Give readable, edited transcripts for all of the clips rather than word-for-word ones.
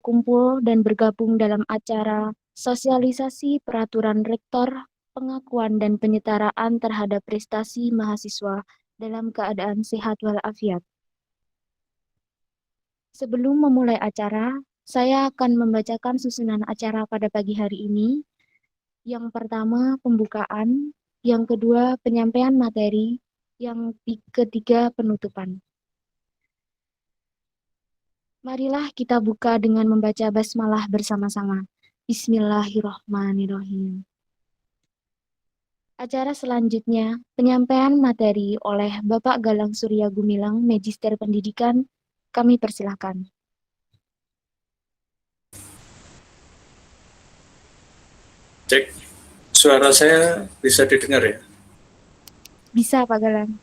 kumpul dan bergabung dalam acara sosialisasi peraturan rektor, pengakuan dan penyetaraan terhadap prestasi mahasiswa dalam keadaan sehat walafiat. Sebelum memulai acara, saya akan membacakan susunan acara pada pagi hari ini. Yang pertama, pembukaan. Yang kedua, penyampaian materi. Yang ketiga, penutupan. Marilah kita buka dengan membaca basmalah bersama-sama. Bismillahirrahmanirrahim. Acara selanjutnya, penyampaian materi oleh Bapak Galang Surya Gumilang, Magister Pendidikan. Kami persilahkan. Cek, suara saya bisa didengar ya? Bisa, Pak Galang.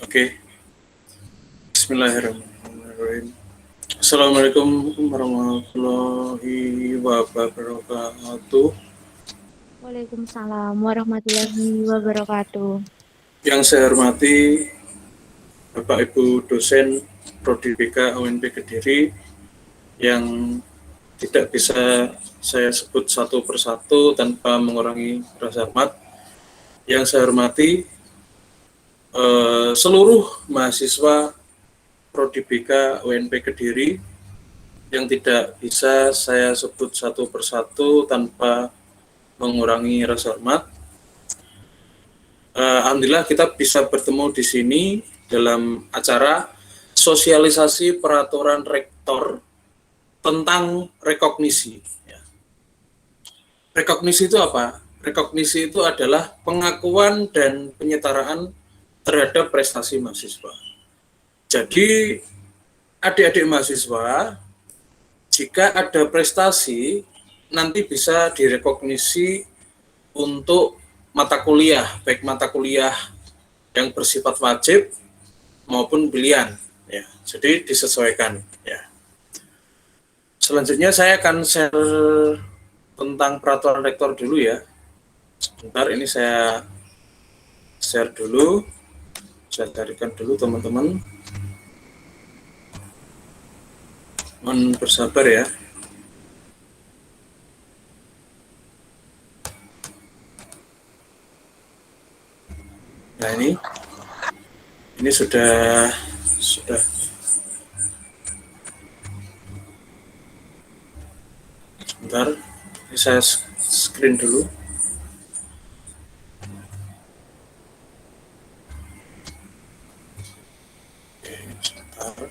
Oke. Bismillahirrahmanirrahim. Assalamualaikum warahmatullahi wabarakatuh. Waalaikumsalam warahmatullahi wabarakatuh. Yang saya hormati Bapak Ibu dosen Prodi BK UNP Kediri yang tidak bisa saya sebut satu persatu tanpa mengurangi rasa hormat. Yang saya hormati seluruh mahasiswa Prodi BK UNP Kediri yang tidak bisa saya sebut satu persatu tanpa mengurangi rasa hormat. Alhamdulillah kita bisa bertemu di sini dalam acara sosialisasi peraturan rektor tentang rekognisi. Rekognisi itu apa? Rekognisi itu adalah pengakuan dan penyetaraan terhadap prestasi mahasiswa. Jadi adik-adik mahasiswa, jika ada prestasi nanti bisa direkognisi untuk mata kuliah, baik mata kuliah yang bersifat wajib maupun pilihan, ya. Jadi disesuaikan, ya. Selanjutnya saya akan share tentang peraturan rektor dulu ya. Sebentar, ini saya share dulu, saya carikan dulu teman-teman. Mohon bersabar ya. Nah ini sudah sebentar, ini saya screen dulu. Oke, sebentar.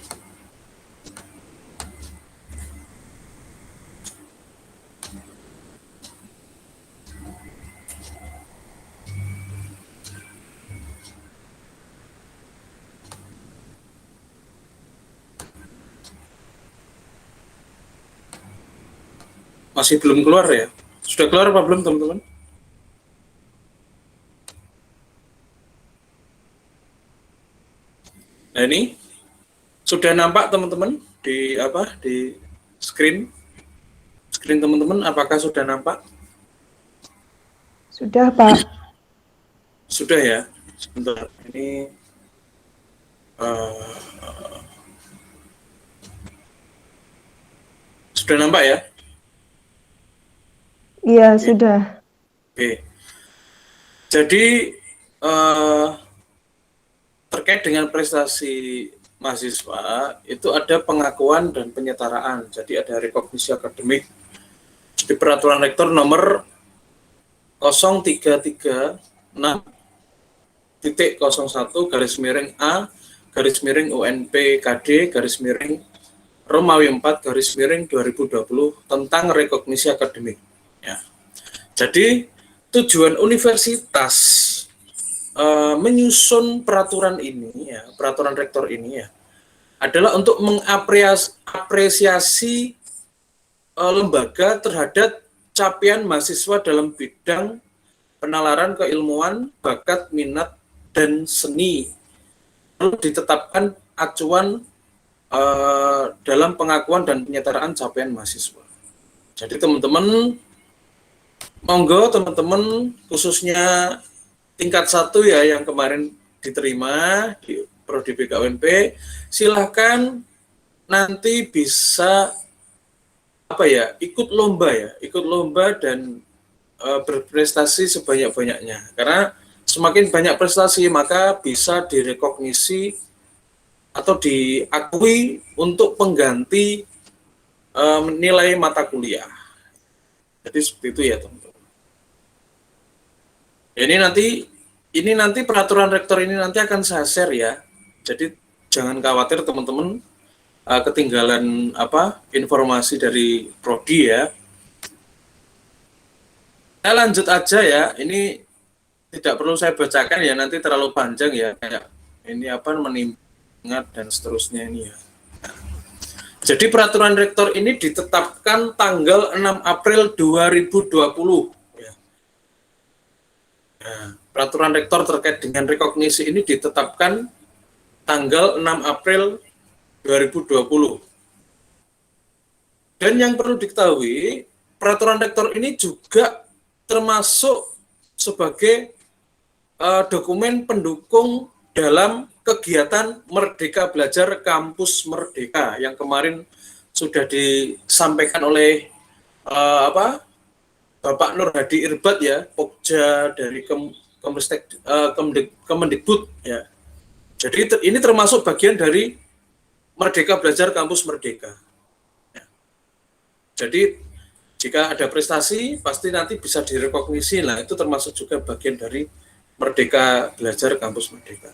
Masih belum keluar ya? Sudah keluar apa belum teman-teman? Nah ini sudah nampak teman-teman di di screen teman-teman, apakah sudah nampak? Sudah, Pak. Sudah ya. Sebentar, ini sudah nampak ya? Iya, sudah. Oke. Jadi terkait dengan prestasi mahasiswa itu ada pengakuan dan penyetaraan. Jadi ada rekognisi akademik. Di peraturan rektor nomor 0336/UNP-KD/Romawi 4/2020 tentang rekognisi akademik. Ya. Jadi tujuan universitas menyusun peraturan ini, ya, peraturan rektor ini ya, adalah untuk mengapresiasi lembaga terhadap capaian mahasiswa dalam bidang penalaran keilmuan, bakat, minat, dan seni. Perlu ditetapkan acuan dalam pengakuan dan penyetaraan capaian mahasiswa. Jadi teman-teman, monggo teman-teman khususnya tingkat 1 ya yang kemarin diterima di Prodi BK UNP, silahkan nanti bisa apa ya, ikut lomba dan berprestasi sebanyak-banyaknya. Karena semakin banyak prestasi maka bisa direkognisi atau diakui untuk pengganti nilai mata kuliah. Jadi seperti itu ya teman-teman. Ini nanti peraturan rektor ini nanti akan saya share ya. Jadi jangan khawatir teman-teman ketinggalan informasi dari prodi ya. Saya lanjut aja ya. Ini tidak perlu saya bacakan ya, nanti terlalu panjang ya, kayak ini menimbat dan seterusnya ini ya. Jadi peraturan rektor ini ditetapkan tanggal 6 April 2020 ya. Nah, peraturan rektor terkait dengan rekognisi ini ditetapkan tanggal 6 April 2020. Dan yang perlu diketahui, peraturan rektor ini juga termasuk sebagai dokumen pendukung dalam kegiatan Merdeka Belajar Kampus Merdeka yang kemarin sudah disampaikan oleh Bapak Nur Hadi Irbad ya, Pokja dari Kemendikbud ya. Jadi ini termasuk bagian dari Merdeka Belajar Kampus Merdeka. Ya. Jadi jika ada prestasi pasti nanti bisa direkognisi lah, itu termasuk juga bagian dari Merdeka Belajar Kampus Merdeka.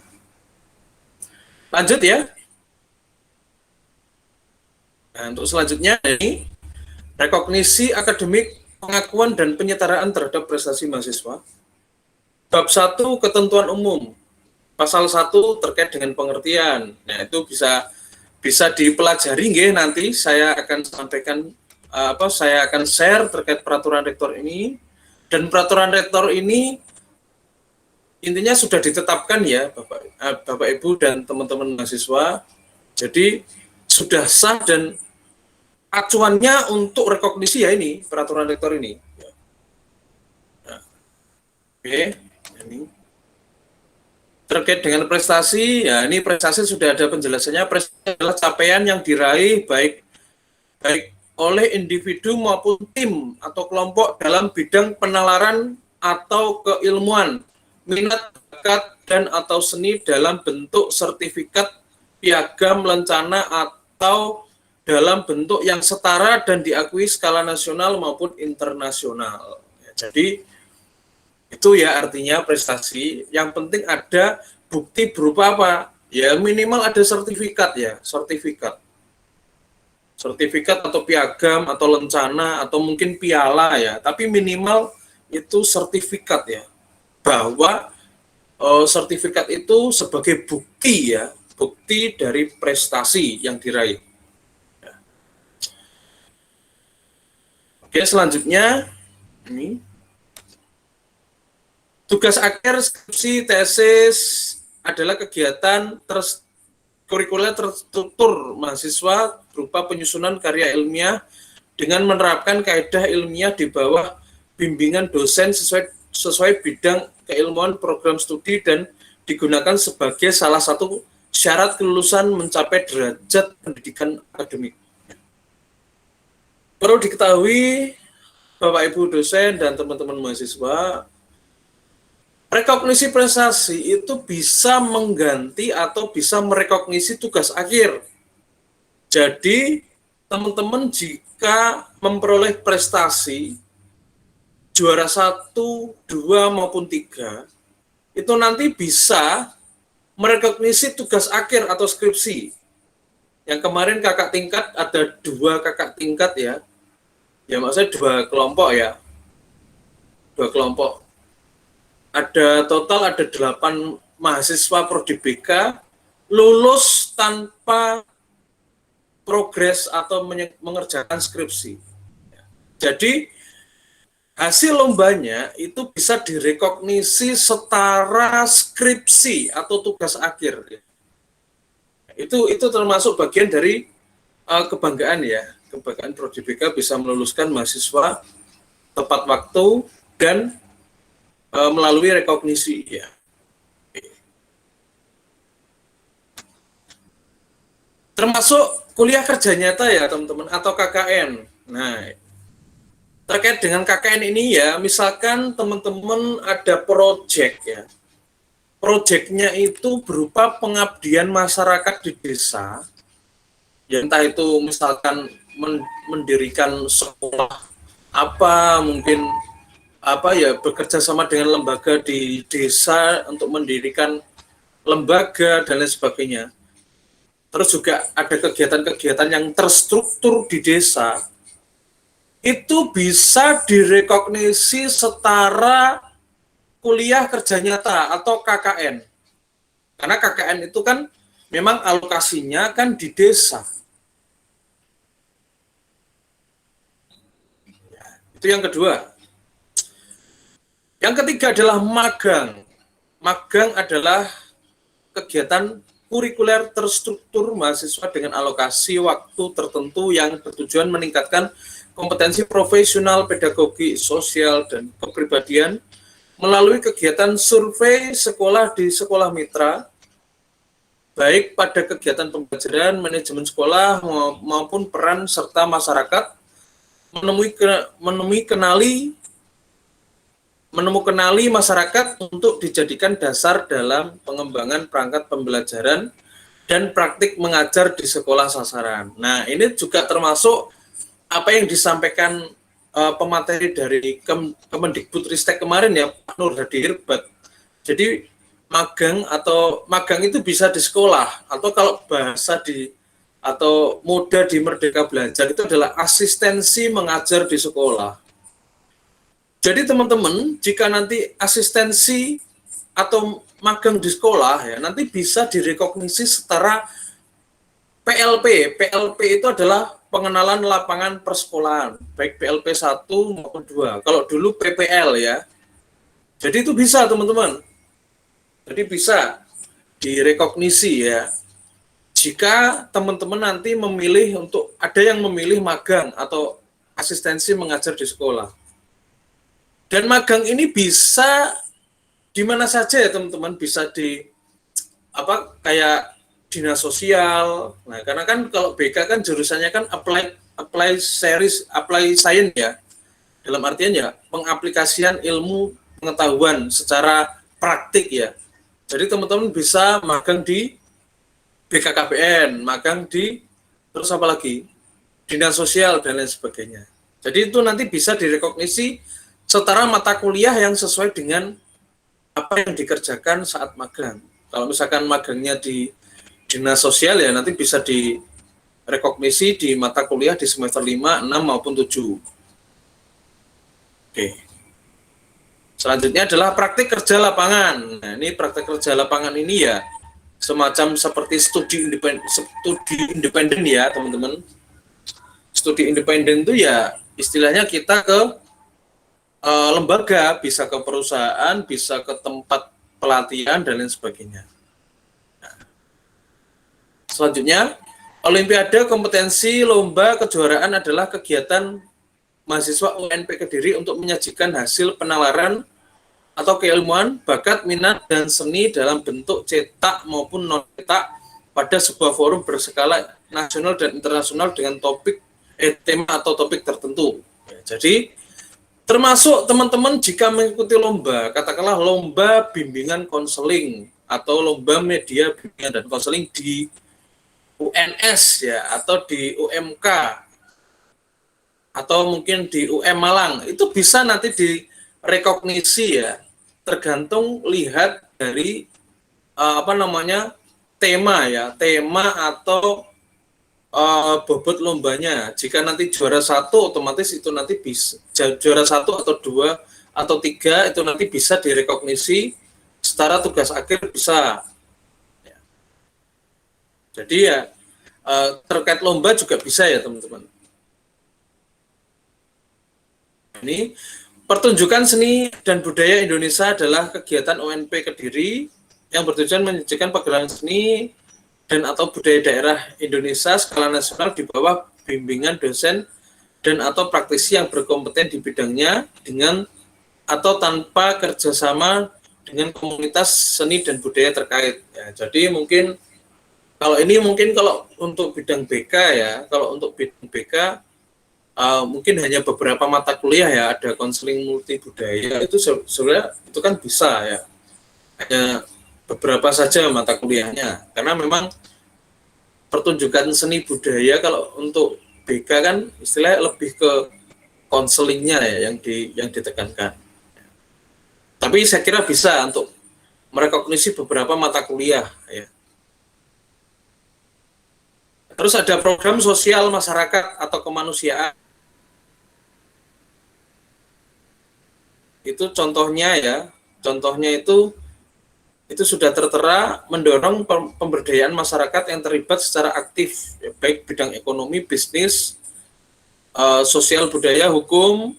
Lanjut ya. Nah, untuk selanjutnya ini rekognisi akademik, pengakuan dan penyetaraan terhadap prestasi mahasiswa. Bab 1 ketentuan umum. Pasal 1 terkait dengan pengertian. Nah, itu bisa dipelajari nggih, nanti saya akan sampaikan saya akan share terkait peraturan rektor ini, dan peraturan rektor ini intinya sudah ditetapkan ya Bapak Ibu dan teman-teman mahasiswa. Jadi sudah sah dan acuannya untuk rekognisi ya ini peraturan rektor ini. Nah, oke, ini terkait dengan prestasi ya, ini prestasi sudah ada penjelasannya. Prestasi adalah capaian yang diraih baik oleh individu maupun tim atau kelompok dalam bidang penalaran atau keilmuan, minat, bakat, dan atau seni dalam bentuk sertifikat, piagam, lencana, atau dalam bentuk yang setara dan diakui skala nasional maupun internasional. Ya, jadi itu ya artinya prestasi. Yang penting ada bukti berupa apa? Ya minimal ada sertifikat ya, sertifikat atau piagam atau lencana atau mungkin piala ya, tapi minimal itu sertifikat ya, bahwa sertifikat itu sebagai bukti ya, bukti dari prestasi yang diraih. Ya. Oke, selanjutnya ini tugas akhir, skripsi, tesis adalah kegiatan kurikuler terstruktur mahasiswa berupa penyusunan karya ilmiah dengan menerapkan kaedah ilmiah di bawah bimbingan dosen sesuai bidang keilmuan program studi dan digunakan sebagai salah satu syarat kelulusan mencapai derajat pendidikan akademik. Perlu diketahui Bapak Ibu dosen dan teman-teman mahasiswa, rekognisi prestasi itu bisa mengganti atau bisa merekognisi tugas akhir. Jadi, teman-teman jika memperoleh prestasi juara 1, 2 maupun 3, itu nanti bisa merekognisi tugas akhir atau skripsi. Yang kemarin kakak tingkat ada 2 kakak tingkat ya. Ya maksudnya 2 kelompok ya. 2 kelompok. Ada total ada 8 mahasiswa Prodi BK lulus tanpa progres atau mengerjakan skripsi. Jadi hasil lombanya itu bisa direkognisi setara skripsi atau tugas akhir. Itu termasuk bagian dari kebanggaan ya, kebanggaan Prodi BK bisa meluluskan mahasiswa tepat waktu dan melalui rekognisi ya. termasuk kuliah kerja nyata ya teman-teman, atau KKN. Nah, terkait dengan KKN ini ya, misalkan teman-teman ada proyek ya, proyeknya itu berupa pengabdian masyarakat di desa, ya entah itu misalkan mendirikan sekolah apa, mungkin apa ya, bekerja sama dengan lembaga di desa untuk mendirikan lembaga dan lain sebagainya. Terus juga ada kegiatan-kegiatan yang terstruktur di desa, itu bisa direkognisi setara kuliah kerja nyata atau KKN. Karena KKN itu kan memang alokasinya kan di desa. Itu yang kedua. Yang ketiga adalah magang. Magang adalah kegiatan kurikuler terstruktur mahasiswa dengan alokasi waktu tertentu yang bertujuan meningkatkan kompetensi profesional, pedagogi, sosial, dan kepribadian melalui kegiatan survei sekolah di sekolah mitra, baik pada kegiatan pembelajaran, manajemen sekolah, maupun peran serta masyarakat, menemukanali masyarakat untuk dijadikan dasar dalam pengembangan perangkat pembelajaran dan praktik mengajar di sekolah sasaran. Nah, ini juga termasuk apa yang disampaikan pemateri dari Kemendikbudristek kemarin ya, Pak Nur Hadi Hirbat. Jadi magang itu bisa di sekolah, atau kalau bahasa atau moda di Merdeka Belajar itu adalah asistensi mengajar di sekolah. Jadi teman-teman, jika nanti asistensi atau magang di sekolah ya, nanti bisa direkognisi setara PLP. PLP itu adalah pengenalan lapangan persekolahan, baik PLP 1 maupun 2. Kalau dulu PPL ya. Jadi itu bisa teman-teman. Jadi bisa direkognisi ya. Jika teman-teman nanti memilih ada yang memilih magang atau asistensi mengajar di sekolah. Dan magang ini bisa di mana saja ya teman-teman, bisa di kayak dinas sosial. Nah, karena kan kalau BK kan jurusannya kan apply science ya. Dalam artian ya pengaplikasian ilmu pengetahuan secara praktik ya. Jadi teman-teman bisa magang di BKKBN, magang di terus apa lagi? Dinas sosial dan lain sebagainya. Jadi itu nanti bisa direkognisi setara mata kuliah yang sesuai dengan apa yang dikerjakan saat magang. Kalau misalkan magangnya di dinas sosial ya nanti bisa direkognisi di mata kuliah di semester 5, 6 maupun 7. Oke. Selanjutnya adalah praktik kerja lapangan. Nah, ini praktik kerja lapangan ini ya semacam seperti studi independen ya, teman-teman. Studi independen itu ya istilahnya kita ke lembaga, bisa ke perusahaan, bisa ke tempat pelatihan dan lain sebagainya. Selanjutnya, Olimpiade, kompetensi, lomba, kejuaraan adalah kegiatan mahasiswa UNP Kediri untuk menyajikan hasil penalaran atau keilmuan, bakat, minat, dan seni dalam bentuk cetak maupun non-cetak pada sebuah forum berskala nasional dan internasional dengan tema atau topik tertentu. Ya, jadi, termasuk teman-teman jika mengikuti lomba, katakanlah lomba bimbingan konseling atau lomba media bimbingan dan konseling di UNS ya, atau di UMK atau mungkin di UM Malang, itu bisa nanti direkognisi ya, tergantung lihat dari tema ya, tema atau bobot lombanya. Jika nanti juara 1 otomatis itu nanti bisa juara 1 atau 2 atau 3 itu nanti bisa direkognisi setara tugas akhir bisa. Jadi ya terkait lomba juga bisa ya teman-teman. Ini pertunjukan seni dan budaya Indonesia adalah kegiatan UNP Kediri yang bertujuan menyajikan pagelaran seni dan atau budaya daerah Indonesia skala nasional di bawah bimbingan dosen dan atau praktisi yang berkompeten di bidangnya dengan atau tanpa kerjasama dengan komunitas seni dan budaya terkait. Ya, jadi mungkin Kalau ini mungkin kalau untuk bidang BK ya, kalau untuk bidang BK mungkin hanya beberapa mata kuliah ya, ada konseling multi budaya itu sebenarnya itu kan bisa ya, hanya beberapa saja mata kuliahnya, karena memang pertunjukan seni budaya kalau untuk BK kan istilahnya lebih ke konselingnya ya yang ditekankan. Tapi saya kira bisa untuk merekognisi beberapa mata kuliah ya. Terus ada program sosial masyarakat atau kemanusiaan. Itu contohnya ya, contohnya itu sudah tertera mendorong pemberdayaan masyarakat yang terlibat secara aktif, ya, baik bidang ekonomi, bisnis, sosial budaya, hukum,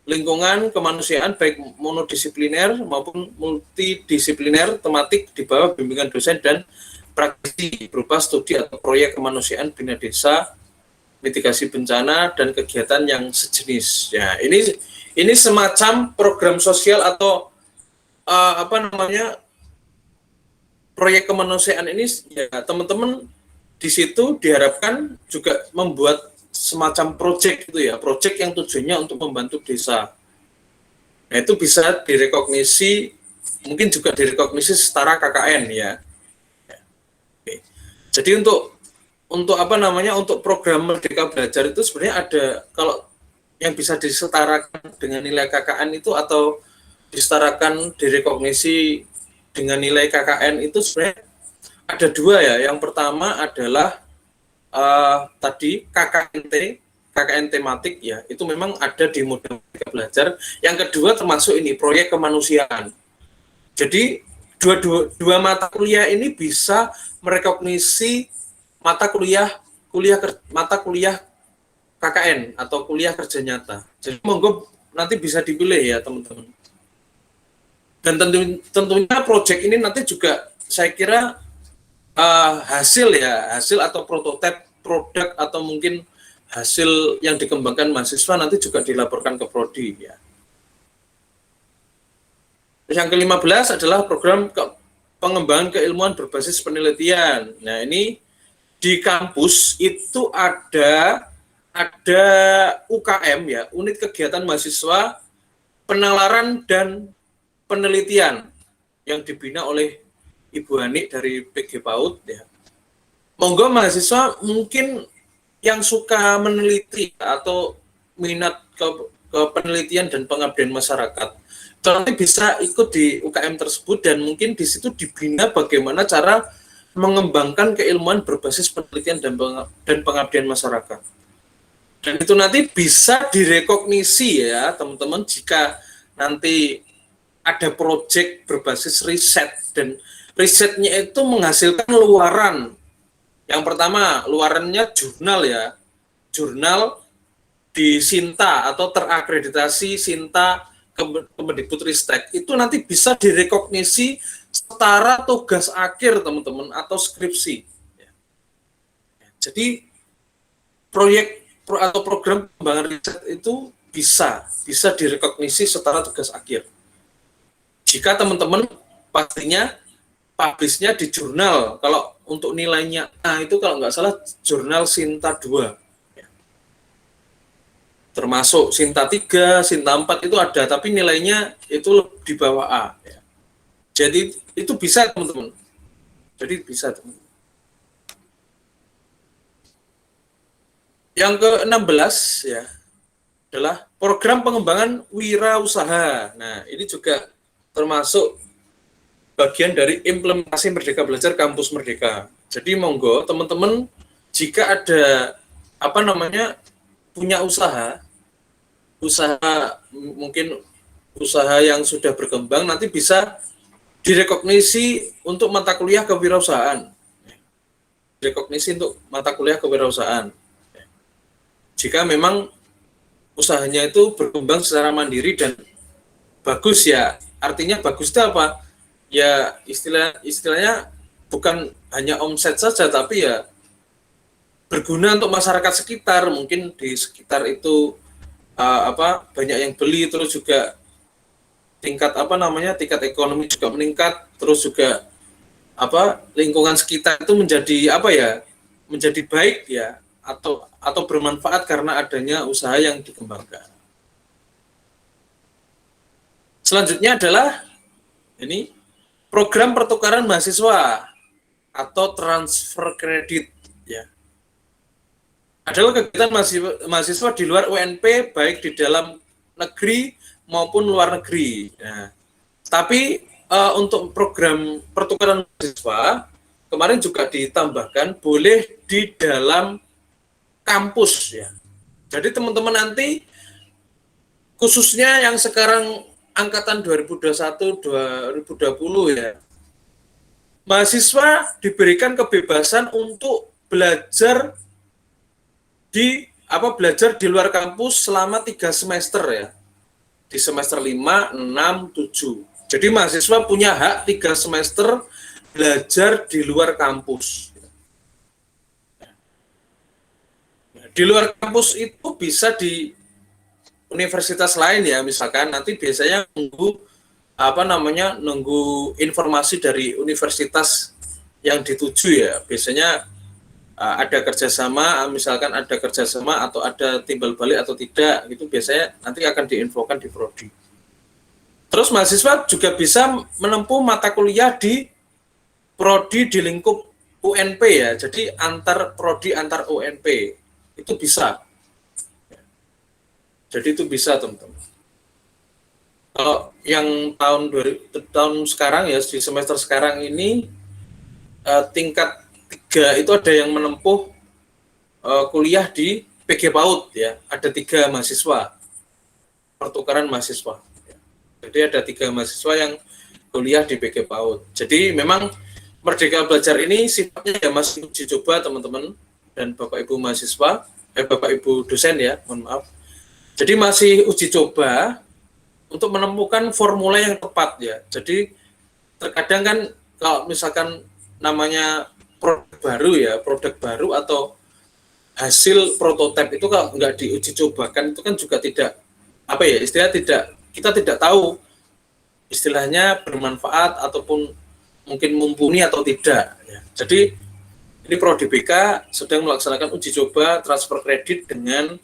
lingkungan, kemanusiaan, baik monodisipliner maupun multidisipliner, tematik di bawah bimbingan dosen dan praktisi berupa studi atau proyek kemanusiaan bina desa, mitigasi bencana dan kegiatan yang sejenis. Ya, ini semacam program sosial atau proyek kemanusiaan ini ya, teman-teman di situ diharapkan juga membuat semacam proyek itu ya, proyek yang tujuannya untuk membantu desa. Nah, itu bisa direkognisi, mungkin juga direkognisi setara KKN ya. Jadi untuk program Merdeka Belajar itu sebenarnya ada, kalau yang bisa disetarakan dengan nilai KKN itu atau disetarakan direkognisi dengan nilai KKN itu sebenarnya ada dua ya. Yang pertama adalah tadi KKN tematik ya, itu memang ada di model Merdeka Belajar. Yang kedua termasuk ini proyek kemanusiaan. Jadi dua mata kuliah ini bisa merekognisi mata kuliah KKN atau kuliah kerja nyata. Jadi monggo nanti bisa dipilih ya teman-teman. Dan tentunya proyek ini nanti juga saya kira hasil atau prototipe produk atau mungkin hasil yang dikembangkan mahasiswa nanti juga dilaporkan ke prodi ya. Yang ke-15 adalah program pengembangan keilmuan berbasis penelitian. Nah, ini di kampus itu ada UKM ya, unit kegiatan mahasiswa penalaran dan penelitian yang dibina oleh Ibu Hani dari PG PAUD ya. Monggo mahasiswa mungkin yang suka meneliti atau minat ke penelitian dan pengabdian masyarakat, nanti bisa ikut di UKM tersebut dan mungkin di situ dibina bagaimana cara mengembangkan keilmuan berbasis penelitian dan pengabdian masyarakat. Dan itu nanti bisa direkognisi ya teman-teman jika nanti ada proyek berbasis riset, dan risetnya itu menghasilkan luaran. Yang pertama, luarannya jurnal ya, jurnal di Sinta atau terakreditasi Sinta Kemendikbudristek, itu nanti bisa direkognisi setara tugas akhir teman-teman atau skripsi. Jadi proyek atau program pengembangan riset itu bisa direkognisi setara tugas akhir. Jika teman-teman pastinya publish-nya di jurnal, kalau untuk nilainya itu kalau nggak salah jurnal Sinta 2. Termasuk Sinta 3, Sinta 4 itu ada, tapi nilainya itu di bawah A. Ya. Jadi itu bisa teman-teman. Jadi bisa teman-teman. Yang ke-16 ya adalah program pengembangan wirausaha. Nah, ini juga termasuk bagian dari implementasi Merdeka Belajar Kampus Merdeka. Jadi monggo teman-teman jika ada punya usaha mungkin usaha yang sudah berkembang, nanti bisa direkognisi untuk mata kuliah kewirausahaan. Direkognisi untuk mata kuliah kewirausahaan. Jika memang usahanya itu berkembang secara mandiri dan bagus ya, artinya bagus itu apa? Ya istilahnya bukan hanya omset saja, tapi ya berguna untuk masyarakat sekitar, mungkin di sekitar itu banyak yang beli, terus juga tingkat tingkat ekonomi juga meningkat, terus juga lingkungan sekitar itu menjadi menjadi baik ya, atau bermanfaat karena adanya usaha yang dikembangkan. Selanjutnya adalah ini program pertukaran mahasiswa atau transfer kredit ya. Adalah kegiatan mahasiswa di luar UNP baik di dalam negeri maupun luar negeri. Nah, tapi untuk program pertukaran mahasiswa kemarin juga ditambahkan boleh di dalam kampus ya. Jadi teman-teman nanti khususnya yang sekarang angkatan 2021-2020 ya, mahasiswa diberikan kebebasan untuk belajar di luar kampus selama 3 semester ya. Di semester 5, 6, 7. Jadi mahasiswa punya hak 3 semester belajar di luar kampus. Di luar kampus itu bisa di universitas lain ya, misalkan nanti biasanya nunggu informasi dari universitas yang dituju ya. Biasanya ada kerjasama, misalkan ada kerjasama atau ada timbal balik atau tidak, itu biasanya nanti akan diinfokan di prodi. Terus mahasiswa juga bisa menempuh mata kuliah di prodi di lingkup UNP ya, jadi antar prodi antar UNP itu bisa. Jadi itu bisa teman-teman. Kalau yang tahun sekarang ya, di semester sekarang ini tingkat 3 itu ada yang menempuh kuliah di PG PAUD ya, ada 3 mahasiswa pertukaran mahasiswa. Jadi ada 3 mahasiswa yang kuliah di PG PAUD. Jadi memang Merdeka Belajar ini sifatnya ya masih uji coba teman-teman dan Bapak Ibu mahasiswa, Bapak Ibu dosen ya, mohon maaf. Jadi masih uji coba untuk menemukan formula yang tepat ya. Jadi terkadang kan kalau misalkan namanya produk baru atau hasil prototipe itu kalau nggak diuji cobakan itu kan juga tidak kita tidak tahu istilahnya bermanfaat ataupun mungkin mumpuni atau tidak ya. Jadi ini Prodi BK sedang melaksanakan uji coba transfer kredit dengan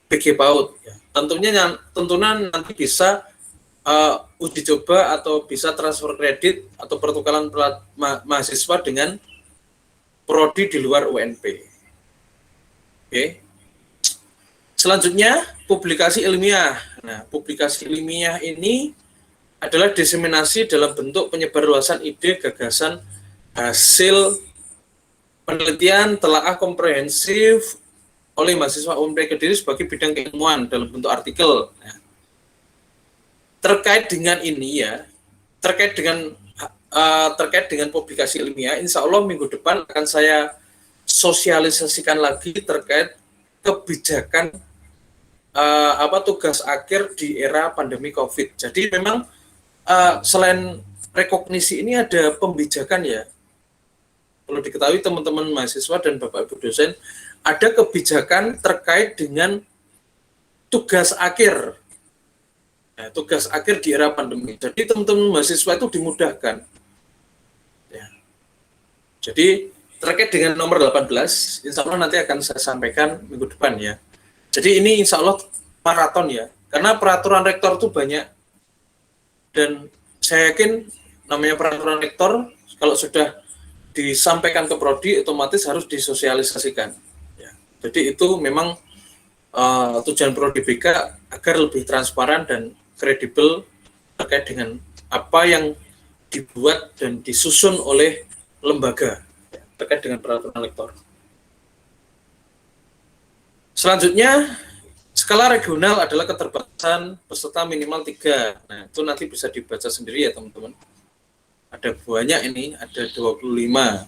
PG PAUD ya. Tentunya nanti bisa uji coba atau bisa transfer kredit atau pertukaran mahasiswa dengan prodi di luar UNP. Oke. Selanjutnya publikasi ilmiah. Nah, publikasi ilmiah ini adalah diseminasi dalam bentuk penyebarluasan ide, gagasan, hasil penelitian telaah komprehensif oleh mahasiswa UNP Kediri sebagai bidang keilmuan dalam bentuk artikel. Nah, terkait dengan ini ya, terkait dengan publikasi ilmiah, insya Allah minggu depan akan saya sosialisasikan lagi terkait kebijakan tugas akhir di era pandemi COVID. Jadi memang selain rekognisi ini ada pembijakan ya. Perlu diketahui teman-teman mahasiswa dan Bapak Ibu dosen, ada kebijakan terkait dengan tugas akhir. Nah, tugas akhir di era pandemi. Jadi teman-teman mahasiswa itu dimudahkan. Ya. Jadi terkait dengan nomor 18, insya Allah nanti akan saya sampaikan minggu depan ya. Jadi ini insya Allah maraton ya, karena peraturan rektor itu banyak. Dan saya yakin namanya peraturan rektor, kalau sudah disampaikan ke prodi, otomatis harus disosialisasikan. Ya. Jadi itu memang tujuan Prodi BK agar lebih transparan dan kredibel terkait dengan apa yang dibuat dan disusun oleh lembaga terkait dengan peraturan rektor. Selanjutnya, skala regional adalah keterbatasan peserta minimal 3. Nah, itu nanti bisa dibaca sendiri ya teman-teman. Ada banyak ini, ada 25.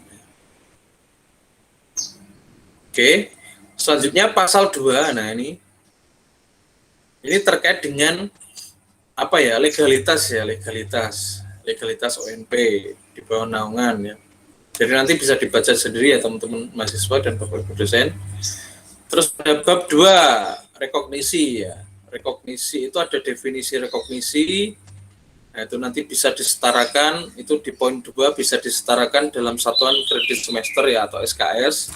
Oke. Selanjutnya pasal 2. Nah, ini terkait dengan legalitas ya, legalitas ONP di bawah naungan ya. Jadi nanti bisa dibaca sendiri ya teman-teman mahasiswa dan Bapak Ibu dosen. Terus pada bab 2, rekognisi ya. Rekognisi itu ada definisi rekognisi, Nah, itu nanti bisa disetarakan, itu di poin 2 bisa disetarakan dalam satuan kredit semester ya atau SKS.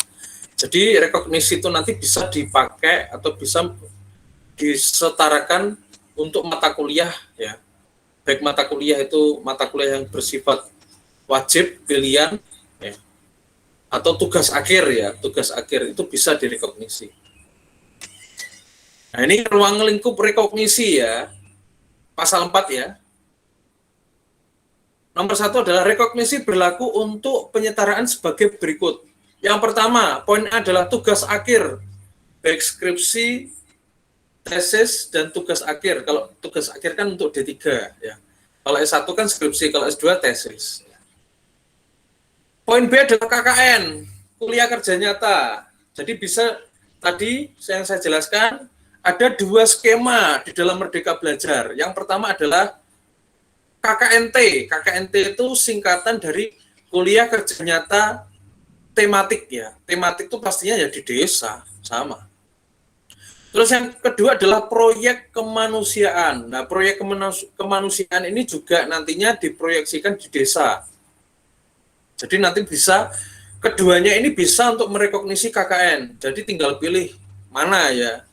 Jadi rekognisi itu nanti bisa dipakai atau bisa disetarakan untuk mata kuliah ya. Baik mata kuliah itu mata kuliah yang bersifat wajib pilihan ya, atau tugas akhir ya, tugas akhir itu bisa direkognisi. Nah, ini ruang lingkup rekognisi ya, pasal 4 ya. Nomor 1 adalah rekognisi berlaku untuk penyetaraan sebagai berikut. Yang pertama, poin A adalah tugas akhir, baik skripsi, tesis, dan tugas akhir. Kalau tugas akhir kan untuk D3 ya. Kalau S1 kan skripsi, kalau S2 tesis. Poin B adalah KKN, kuliah kerja nyata. Jadi bisa tadi yang saya jelaskan, ada 2 skema di dalam Merdeka Belajar. Yang pertama adalah KKNT. KKNT itu singkatan dari kuliah kerja nyata tematik ya. Tematik itu pastinya ya di desa, sama. Terus yang kedua adalah proyek kemanusiaan. Nah, proyek kemanusiaan ini juga nantinya diproyeksikan di desa. Jadi nanti bisa, keduanya ini bisa untuk merekognisi KKN. Jadi tinggal pilih mana ya.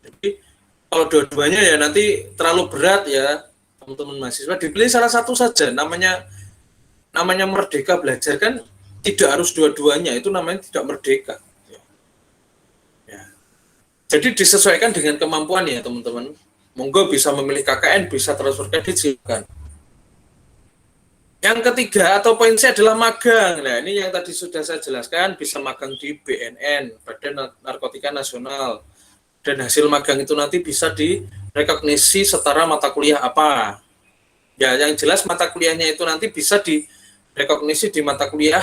Jadi kalau dua-duanya ya nanti terlalu berat ya, teman-teman mahasiswa, dipilih salah satu saja. Namanya Merdeka Belajar kan tidak harus dua-duanya, itu namanya tidak merdeka. Ya. Jadi disesuaikan dengan kemampuan ya teman-teman. Monggo bisa memilih KKN, bisa transfer kredit, silakan. Yang ketiga atau poin C adalah magang. Nah, ini yang tadi sudah saya jelaskan, bisa magang di BNN, Badan Narkotika Nasional. Dan hasil magang itu nanti bisa direkognisi setara mata kuliah apa. Ya, yang jelas mata kuliahnya itu nanti bisa direkognisi di mata kuliah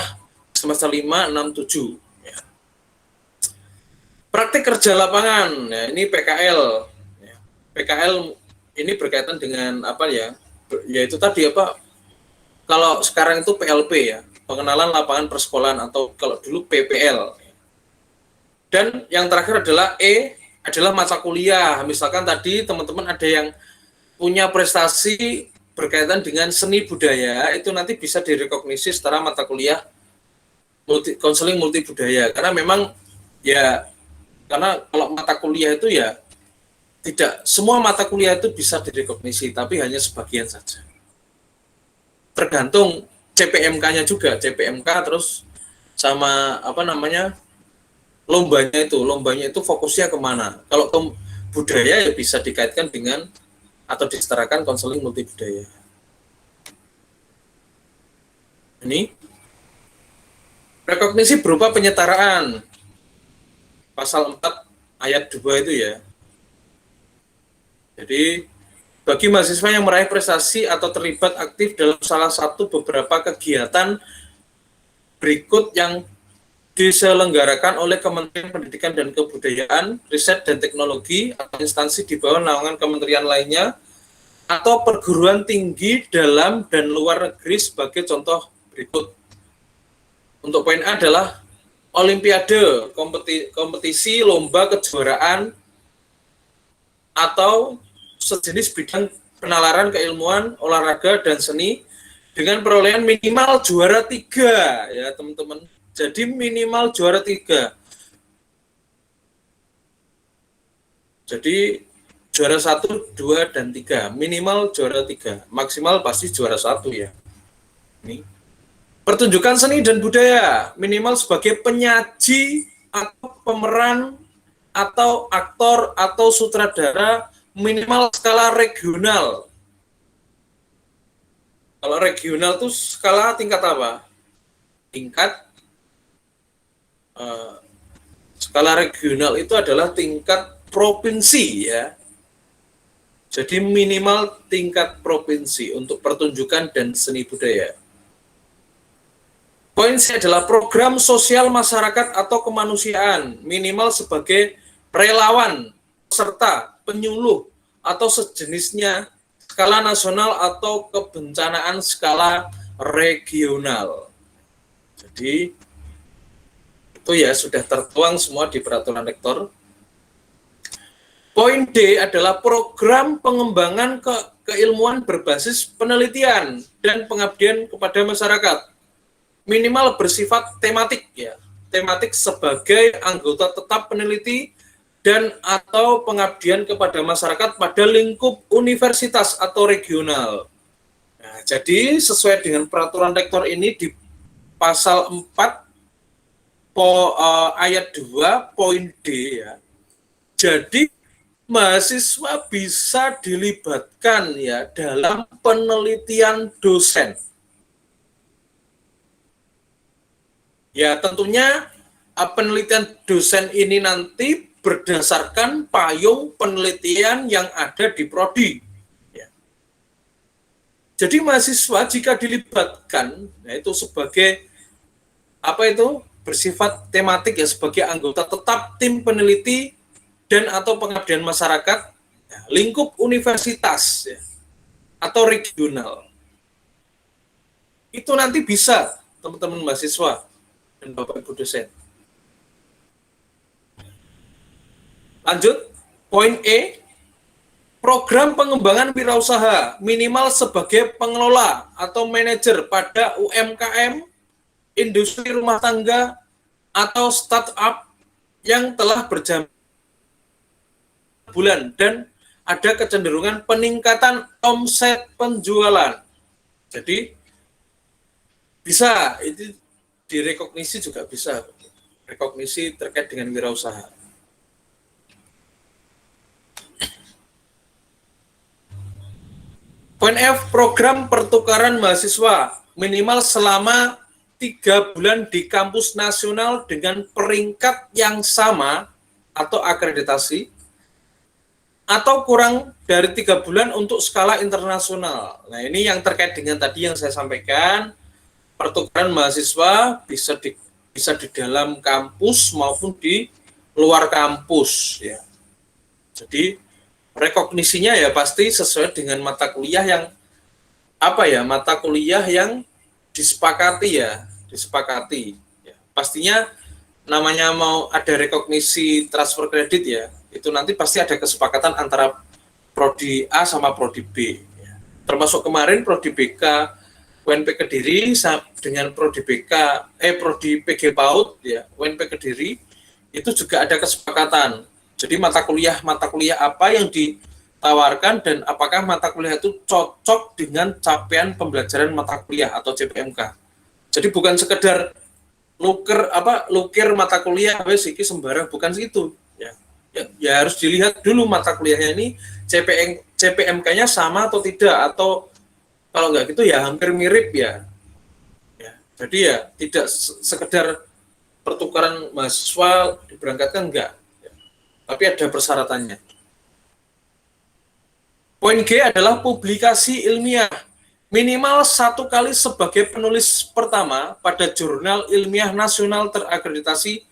semester 5, 6, 7. Ya. Praktik kerja lapangan, nah ini PKL. Ya. PKL ini berkaitan dengan apa ya? Yaitu tadi apa? Kalau sekarang itu PLP ya, pengenalan lapangan persekolahan, atau kalau dulu PPL. Dan yang terakhir adalah E, adalah mata kuliah. Misalkan tadi teman-teman ada yang punya prestasi berkaitan dengan seni budaya, itu nanti bisa direkognisi secara mata kuliah konseling multi budaya. Karena memang ya, karena kalau mata kuliah itu ya tidak semua mata kuliah itu bisa direkognisi, tapi hanya sebagian saja. Tergantung CPMK-nya juga, CPMK terus sama apa namanya lombanya itu fokusnya kemana. Kalau ke budaya ya bisa dikaitkan dengan atau disetarakan konseling multi budaya. Ini rekognisi berupa penyetaraan, pasal 4 ayat 2 itu ya. Jadi bagi mahasiswa yang meraih prestasi atau terlibat aktif dalam salah satu beberapa kegiatan berikut yang diselenggarakan oleh Kementerian Pendidikan dan Kebudayaan, Riset dan Teknologi, atau instansi di bawah naungan kementerian lainnya, atau perguruan tinggi dalam dan luar negeri sebagai contoh berikut. Untuk poin A adalah olimpiade, kompetisi, lomba, kejuaraan, atau sejenis bidang penalaran keilmuan, olahraga, dan seni dengan perolehan minimal juara 3 ya teman-teman. Jadi minimal juara 3. Jadi juara 1, 2, dan 3. Minimal juara 3. Maksimal pasti juara 1 ya. Ini. Pertunjukan seni dan budaya, minimal sebagai penyaji atau pemeran atau aktor atau sutradara, minimal skala regional. Kalau regional itu skala tingkat apa? Tingkat skala regional itu adalah tingkat provinsi ya. Jadi minimal tingkat provinsi untuk pertunjukan dan seni budaya. Poin C adalah program sosial masyarakat atau kemanusiaan, minimal sebagai relawan, peserta, penyuluh, atau sejenisnya, skala nasional atau kebencanaan skala regional. Jadi itu ya sudah tertuang semua di peraturan rektor. Poin D adalah program pengembangan keilmuan berbasis penelitian dan pengabdian kepada masyarakat. Minimal bersifat tematik ya. Tematik sebagai anggota tetap peneliti dan atau pengabdian kepada masyarakat pada lingkup universitas atau regional. Nah, jadi sesuai dengan peraturan rektor ini di pasal 4 ayat 2 poin D ya. Jadi mahasiswa bisa dilibatkan ya dalam penelitian dosen. Ya, tentunya penelitian dosen ini nanti berdasarkan payung penelitian yang ada di prodi. Ya. Jadi mahasiswa jika dilibatkan, yaitu sebagai bersifat tematik ya, sebagai anggota tetap tim peneliti dan atau pengabdian masyarakat, ya, lingkup universitas ya, atau regional. Itu nanti bisa teman-teman mahasiswa dan Bapak Ibu dosen. Lanjut, poin E, program pengembangan wirausaha minimal sebagai pengelola atau manajer pada UMKM, industri rumah tangga, atau startup yang telah berjalan bulan dan ada kecenderungan peningkatan omset penjualan. Jadi bisa, itu direkognisi juga bisa, rekognisi terkait dengan wirausaha. Poin F, program pertukaran mahasiswa minimal selama 3 bulan di kampus nasional dengan peringkat yang sama atau akreditasi, atau kurang dari 3 bulan untuk skala internasional. Nah, ini yang terkait dengan tadi yang saya sampaikan, pertukaran mahasiswa bisa di dalam kampus maupun di luar kampus ya. Jadi rekognisinya ya pasti sesuai dengan mata kuliah yang mata kuliah yang disepakati ya. Pastinya namanya mau ada rekognisi transfer kredit ya, itu nanti pasti ada kesepakatan antara prodi A sama prodi B ya. Termasuk kemarin prodi BK UNP Kediri dengan prodi PG PAUD ya, UNP Kediri itu juga ada kesepakatan. Jadi mata kuliah apa yang ditawarkan dan apakah mata kuliah itu cocok dengan capaian pembelajaran mata kuliah atau CPMK. Jadi bukan sekedar lukir mata kuliah iki sembarang, bukan segitu ya. Ya harus dilihat dulu mata kuliahnya ini CPMK-nya sama atau tidak, atau kalau enggak gitu ya hampir mirip ya. Jadi ya tidak sekedar pertukaran mahasiswa diberangkatkan enggak. Tapi ada persyaratannya. Poin G adalah publikasi ilmiah. Minimal 1 kali sebagai penulis pertama pada jurnal ilmiah nasional terakreditasi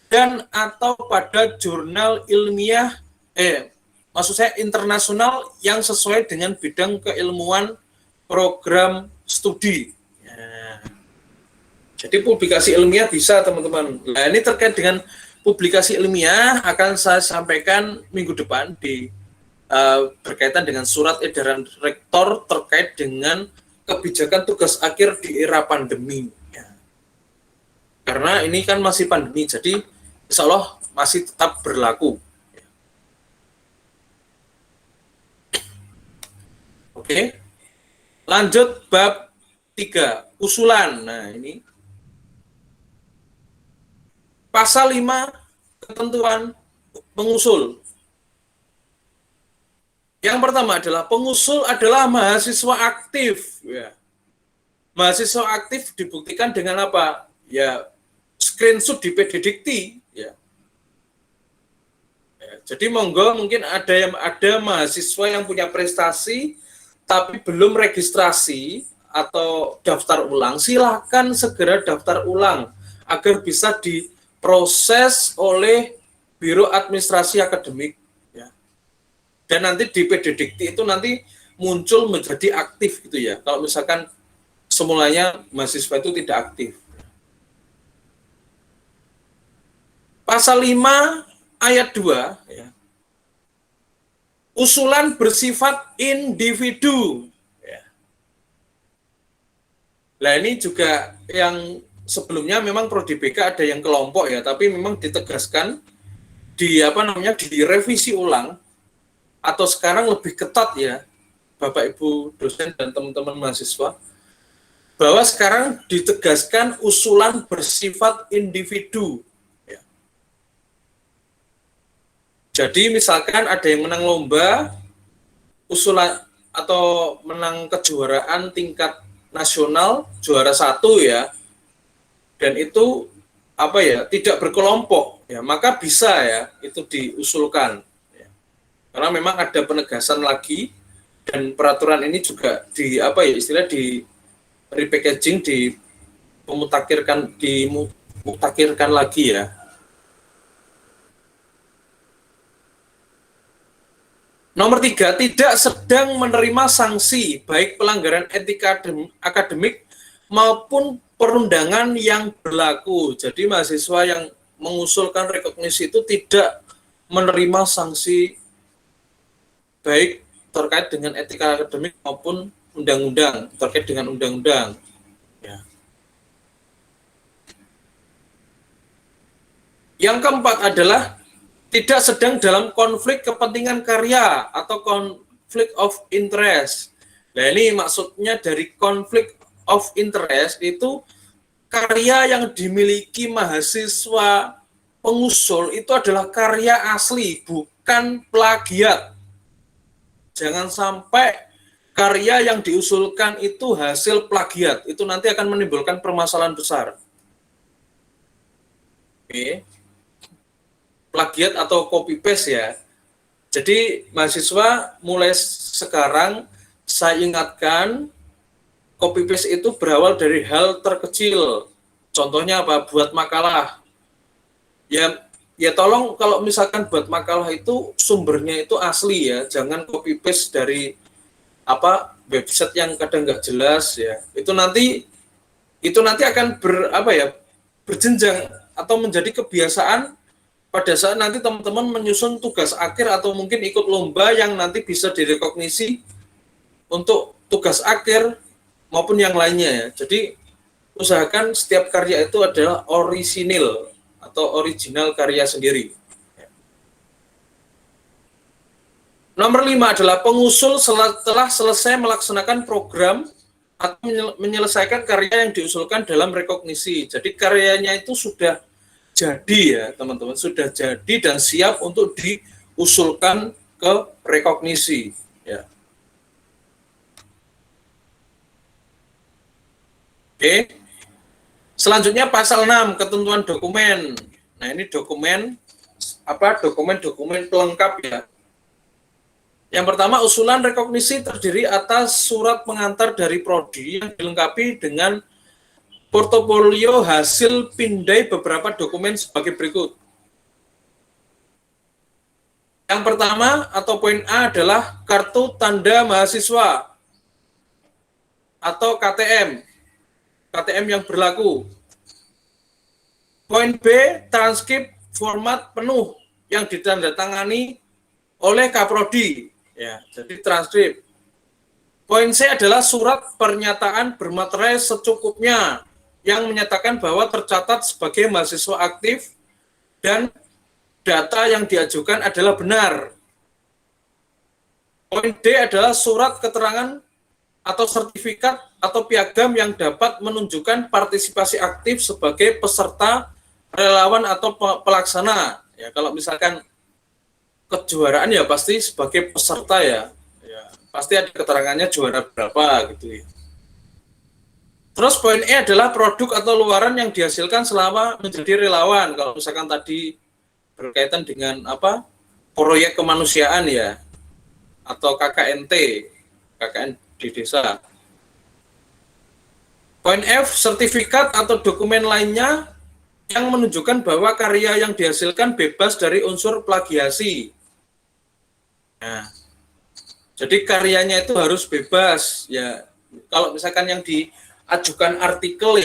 dan atau pada jurnal ilmiah internasional yang sesuai dengan bidang keilmuan program studi. Ya. Jadi publikasi ilmiah bisa teman-teman. Nah, ini terkait dengan publikasi ilmiah akan saya sampaikan minggu depan berkaitan dengan surat edaran rektor terkait dengan kebijakan tugas akhir di era pandemi. Ya. Karena ini kan masih pandemi, jadi insya Allah masih tetap berlaku. Oke. Lanjut bab 3, usulan. Nah, ini pasal 5, ketentuan pengusul. Yang pertama adalah pengusul adalah mahasiswa aktif. Ya. Mahasiswa aktif dibuktikan dengan apa? Ya, screenshot di PD Dikti. Ya. Jadi monggo, mungkin ada mahasiswa yang punya prestasi tapi belum registrasi atau daftar ulang, silakan segera daftar ulang agar bisa diproses oleh Biro Administrasi Akademik. Ya. Dan nanti di PD Dikti itu nanti muncul menjadi aktif gitu ya. Kalau misalkan semulanya mahasiswa itu tidak aktif. Pasal 5 ayat 2 ya. usulan bersifat individu. Ya. Nah ini juga yang sebelumnya memang Prodi BK ada yang kelompok ya, tapi memang ditegaskan di direvisi ulang atau sekarang lebih ketat ya, Bapak Ibu dosen dan teman-teman mahasiswa, bahwa sekarang ditegaskan usulan bersifat individu. Ya. Jadi misalkan ada yang menang lomba, usulan atau menang kejuaraan tingkat nasional juara 1 ya, dan itu tidak berkelompok ya, maka bisa ya itu diusulkan ya. Karena memang ada penegasan lagi dan peraturan ini juga di repackaging, dimutakhirkan lagi ya. Nomor 3, tidak sedang menerima sanksi baik pelanggaran etika akademik maupun perundangan yang berlaku. Jadi mahasiswa yang mengusulkan rekognisi itu tidak menerima sanksi baik terkait dengan etika akademik maupun undang-undang, terkait dengan undang-undang. Ya. Yang keempat adalah tidak sedang dalam konflik kepentingan karya atau konflik of interest. Nah ini maksudnya dari konflik of interest itu karya yang dimiliki mahasiswa pengusul itu adalah karya asli, bukan plagiat. Jangan sampai karya yang diusulkan itu hasil plagiat, itu nanti akan menimbulkan permasalahan besar. Oke. Plagiat atau copy paste ya. Jadi mahasiswa mulai sekarang saya ingatkan, copy paste itu berawal dari hal terkecil. Contohnya apa? Buat makalah. Ya tolong kalau misalkan buat makalah itu sumbernya itu asli ya, jangan copy paste dari website yang kadang nggak jelas ya. Itu nanti akan berjenjang atau menjadi kebiasaan pada saat nanti teman-teman menyusun tugas akhir atau mungkin ikut lomba yang nanti bisa direkognisi untuk tugas akhir maupun yang lainnya ya. Jadi usahakan setiap karya itu adalah orisinil atau original karya sendiri. Nomor 5 adalah pengusul setelah selesai melaksanakan program atau menyelesaikan karya yang diusulkan dalam rekognisi. Jadi karyanya itu sudah jadi ya teman-teman, sudah jadi dan siap untuk diusulkan ke rekognisi ya. Oke. Selanjutnya pasal 6 ketentuan dokumen. Nah, ini dokumen pelengkap ya. Yang pertama, usulan rekognisi terdiri atas surat pengantar dari prodi yang dilengkapi dengan portofolio hasil pindai beberapa dokumen sebagai berikut. Yang pertama atau poin A adalah kartu tanda mahasiswa atau KTM yang berlaku. Poin B, transkrip format penuh yang ditandatangani oleh Kaprodi. Ya, jadi transkrip. Poin C adalah surat pernyataan bermaterai secukupnya yang menyatakan bahwa tercatat sebagai mahasiswa aktif dan data yang diajukan adalah benar. Poin D adalah surat keterangan atau sertifikat atau piagam yang dapat menunjukkan partisipasi aktif sebagai peserta, relawan atau pelaksana. Ya, kalau misalkan kejuaraan ya pasti sebagai peserta ya. Pasti ada keterangannya juara berapa gitu ya. Terus poin E adalah produk atau luaran yang dihasilkan selama menjadi relawan. Kalau misalkan tadi berkaitan dengan proyek kemanusiaan ya, atau KKN di desa. Poin F, sertifikat atau dokumen lainnya yang menunjukkan bahwa karya yang dihasilkan bebas dari unsur plagiasi. Nah, jadi karyanya itu harus bebas ya. Kalau misalkan yang diajukan artikel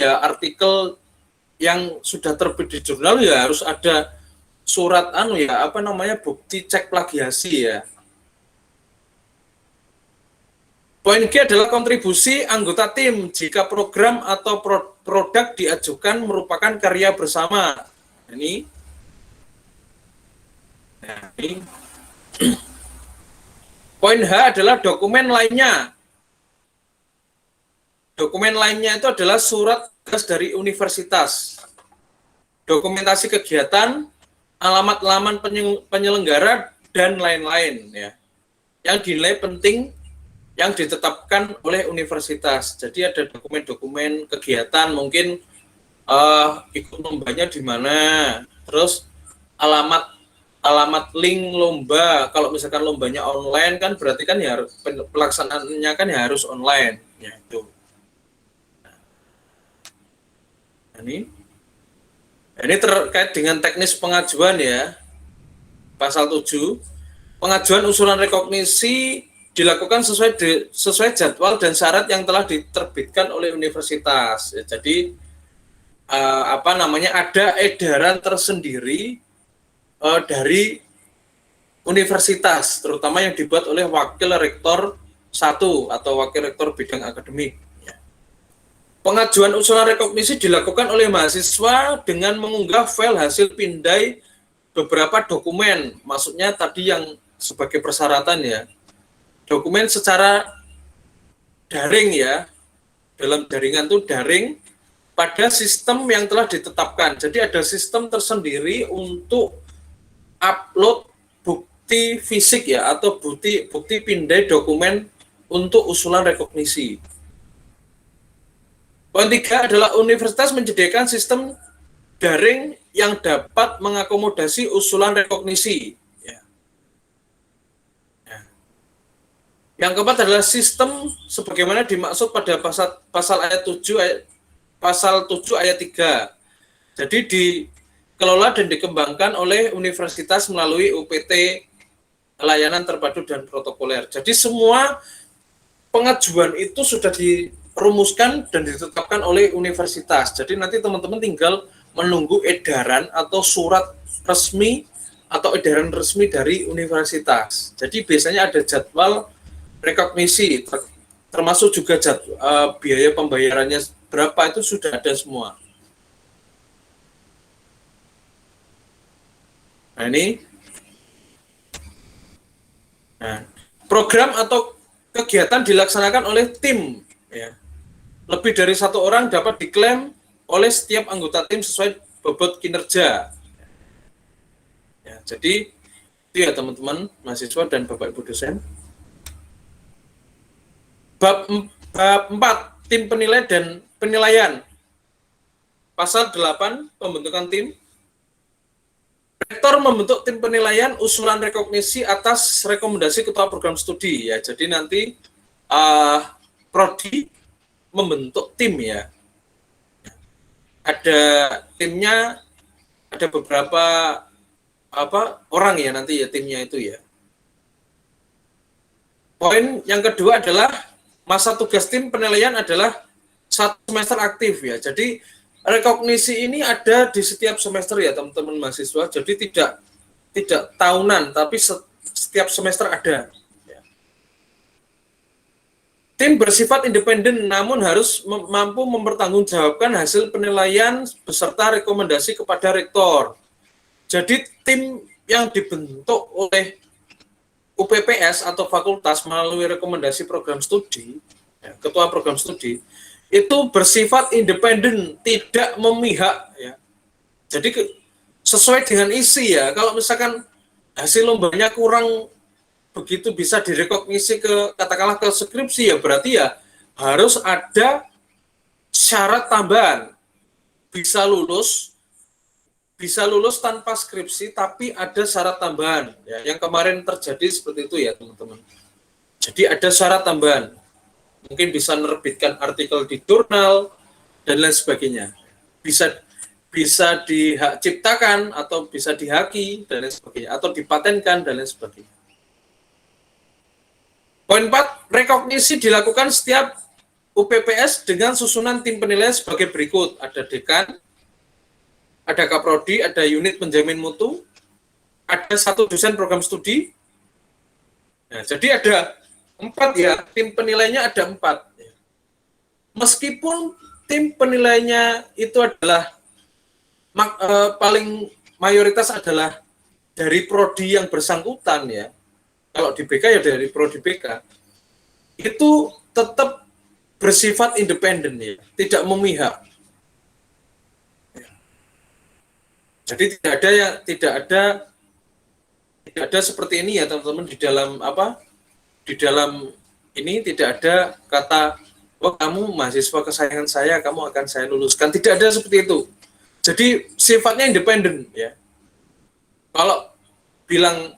yang sudah terbit di jurnal ya harus ada surat bukti cek plagiasi ya. Poin G adalah kontribusi anggota tim jika program atau produk diajukan merupakan karya bersama. Ini. Nah, ini. Poin H adalah dokumen lainnya. Dokumen lainnya itu adalah surat tugas dari universitas, dokumentasi kegiatan, alamat-alamat penyelenggara, dan lain-lain ya. Yang dinilai penting yang ditetapkan oleh universitas. Jadi ada dokumen-dokumen kegiatan, mungkin ikut lombanya di mana, terus alamat link lomba. Kalau misalkan lombanya online kan berarti kan ya pelaksanaannya kan ya harus online ya itu. Ini terkait dengan teknis pengajuan ya. Pasal 7, pengajuan usulan rekognisi dilakukan sesuai jadwal dan syarat yang telah diterbitkan oleh universitas. Ya, jadi ada edaran tersendiri dari universitas, terutama yang dibuat oleh wakil rektor 1 atau wakil rektor bidang akademik. Pengajuan usulan rekognisi dilakukan oleh mahasiswa dengan mengunggah file hasil pindai beberapa dokumen, maksudnya tadi yang sebagai persyaratan ya, dokumen secara daring ya, dalam jaringan itu daring pada sistem yang telah ditetapkan. Jadi ada sistem tersendiri untuk upload bukti fisik ya, atau bukti pindai dokumen untuk usulan rekognisi. Poin 3 adalah universitas menyediakan sistem daring yang dapat mengakomodasi usulan rekognisi. Ya. Ya. Yang keempat adalah sistem sebagaimana dimaksud pada pasal 7 ayat 3. Jadi dikelola dan dikembangkan oleh universitas melalui UPT, layanan terpadu dan protokoler. Jadi semua pengajuan itu sudah dirumuskan dan ditetapkan oleh universitas. Jadi nanti teman-teman tinggal menunggu edaran atau surat resmi atau edaran resmi dari universitas. Jadi biasanya ada jadwal rekognisi, termasuk juga biaya pembayarannya berapa, itu sudah ada semua. Nah ini, program atau kegiatan dilaksanakan oleh tim. Ya. Lebih dari 1 orang dapat diklaim oleh setiap anggota tim sesuai bobot kinerja. Ya, jadi itu ya teman-teman mahasiswa dan Bapak Ibu dosen. Bab 4, tim penilai dan penilaian. Pasal 8, pembentukan tim. Rektor membentuk tim penilaian usulan rekognisi atas rekomendasi ketua program studi ya. Jadi nanti prodi membentuk tim ya. Ada timnya, ada beberapa orang ya nanti ya timnya itu ya. Poin yang kedua adalah masa tugas tim penilaian adalah 1 semester aktif ya. Jadi rekognisi ini ada di setiap semester ya teman-teman mahasiswa. Jadi tidak tahunan tapi setiap semester ada. Tim bersifat independen namun harus mampu mempertanggungjawabkan hasil penilaian beserta rekomendasi kepada rektor. Jadi tim yang dibentuk oleh UPPS atau fakultas melalui rekomendasi program studi, ya, ketua program studi, itu bersifat independen, tidak memihak. Ya. Jadi sesuai dengan isi ya. Kalau misalkan hasil lombanya kurang begitu bisa direkognisi ke katakanlah ke skripsi ya, berarti ya harus ada syarat tambahan. Bisa lulus tanpa skripsi tapi ada syarat tambahan ya, yang kemarin terjadi seperti itu ya teman-teman. Jadi ada syarat tambahan, mungkin bisa menerbitkan artikel di jurnal dan lain sebagainya, bisa dihak ciptakan atau bisa dihaki dan lain sebagainya, atau dipatenkan dan lain sebagainya. Poin 4, rekognisi dilakukan setiap UPPS dengan susunan tim penilaian sebagai berikut. Ada dekan, ada kaprodi, ada unit penjamin mutu, ada 1 dosen program studi. Nah, jadi ada 4 ya, tim penilainya ada 4. Meskipun tim penilainya itu adalah paling mayoritas adalah dari prodi yang bersangkutan ya. Kalau di BK ya dari prodi BK. Itu tetap bersifat independen ya, tidak memihak. Jadi tidak ada seperti ini ya teman-teman di dalam di dalam ini tidak ada kata oh kamu mahasiswa kesayangan saya, kamu akan saya luluskan. Tidak ada seperti itu. Jadi sifatnya independen ya. Kalau bilang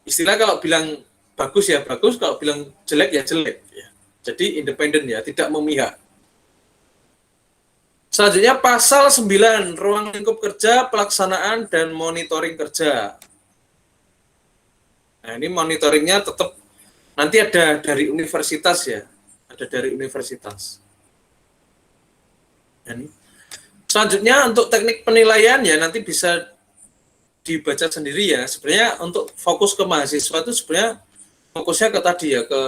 istilah kalau bilang bagus ya bagus, kalau bilang jelek ya jelek ya. Jadi independen ya, tidak memihak. Selanjutnya pasal 9, ruang lingkup kerja, pelaksanaan dan monitoring kerja. Nah, ini monitoringnya tetap nanti ada dari universitas ya. Ada dari universitas. Dan selanjutnya untuk teknik penilaian ya nanti bisa dibaca sendiri ya. Sebenarnya untuk fokus ke mahasiswa itu sebenarnya fokusnya ke tadi ya ke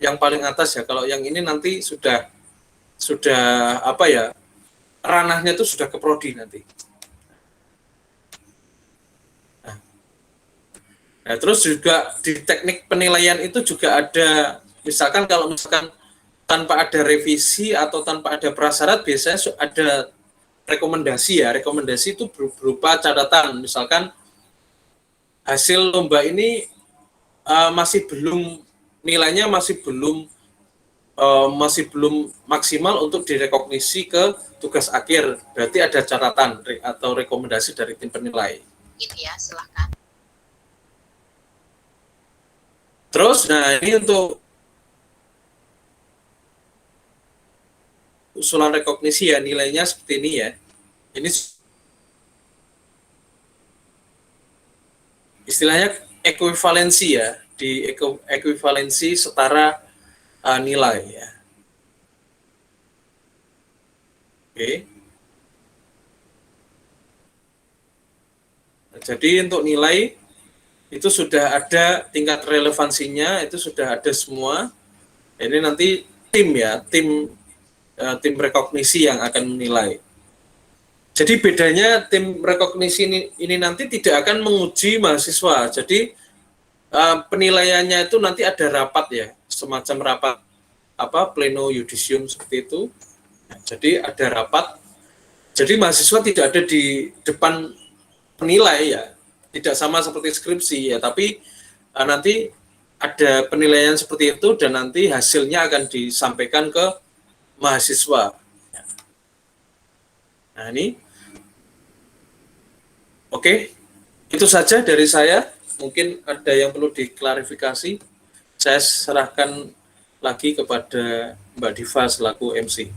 yang paling atas ya. Kalau yang ini nanti sudah ranahnya itu sudah ke prodi nanti. Nah, terus juga di teknik penilaian itu juga ada misalkan kalau misalkan tanpa ada revisi atau tanpa ada prasyarat biasanya ada rekomendasi ya. Rekomendasi itu berupa catatan misalkan hasil lomba ini masih belum nilainya masih belum maksimal untuk direkognisi ke tugas akhir. Berarti ada catatan atau rekomendasi dari tim penilai. Gitu ya, silahkan. Terus, nah ini untuk usulan rekognisi ya nilainya seperti ini ya. Ini istilahnya ekuivalensi ya, di ekuivalensi setara nilai ya. Oke. Nah, jadi untuk nilai itu sudah ada tingkat relevansinya, itu sudah ada semua. Ini nanti tim ya, tim rekognisi yang akan menilai. Jadi bedanya tim rekognisi ini nanti tidak akan menguji mahasiswa. Jadi penilaiannya itu nanti ada rapat ya, semacam rapat pleno yudisium seperti itu. Nah, jadi ada rapat. Jadi mahasiswa tidak ada di depan penilai ya, tidak sama seperti skripsi ya, tapi nanti ada penilaian seperti itu dan nanti hasilnya akan disampaikan ke mahasiswa. Nah ini, oke, itu saja dari saya. Mungkin ada yang perlu diklarifikasi. Saya serahkan lagi kepada Mbak Diva selaku MC.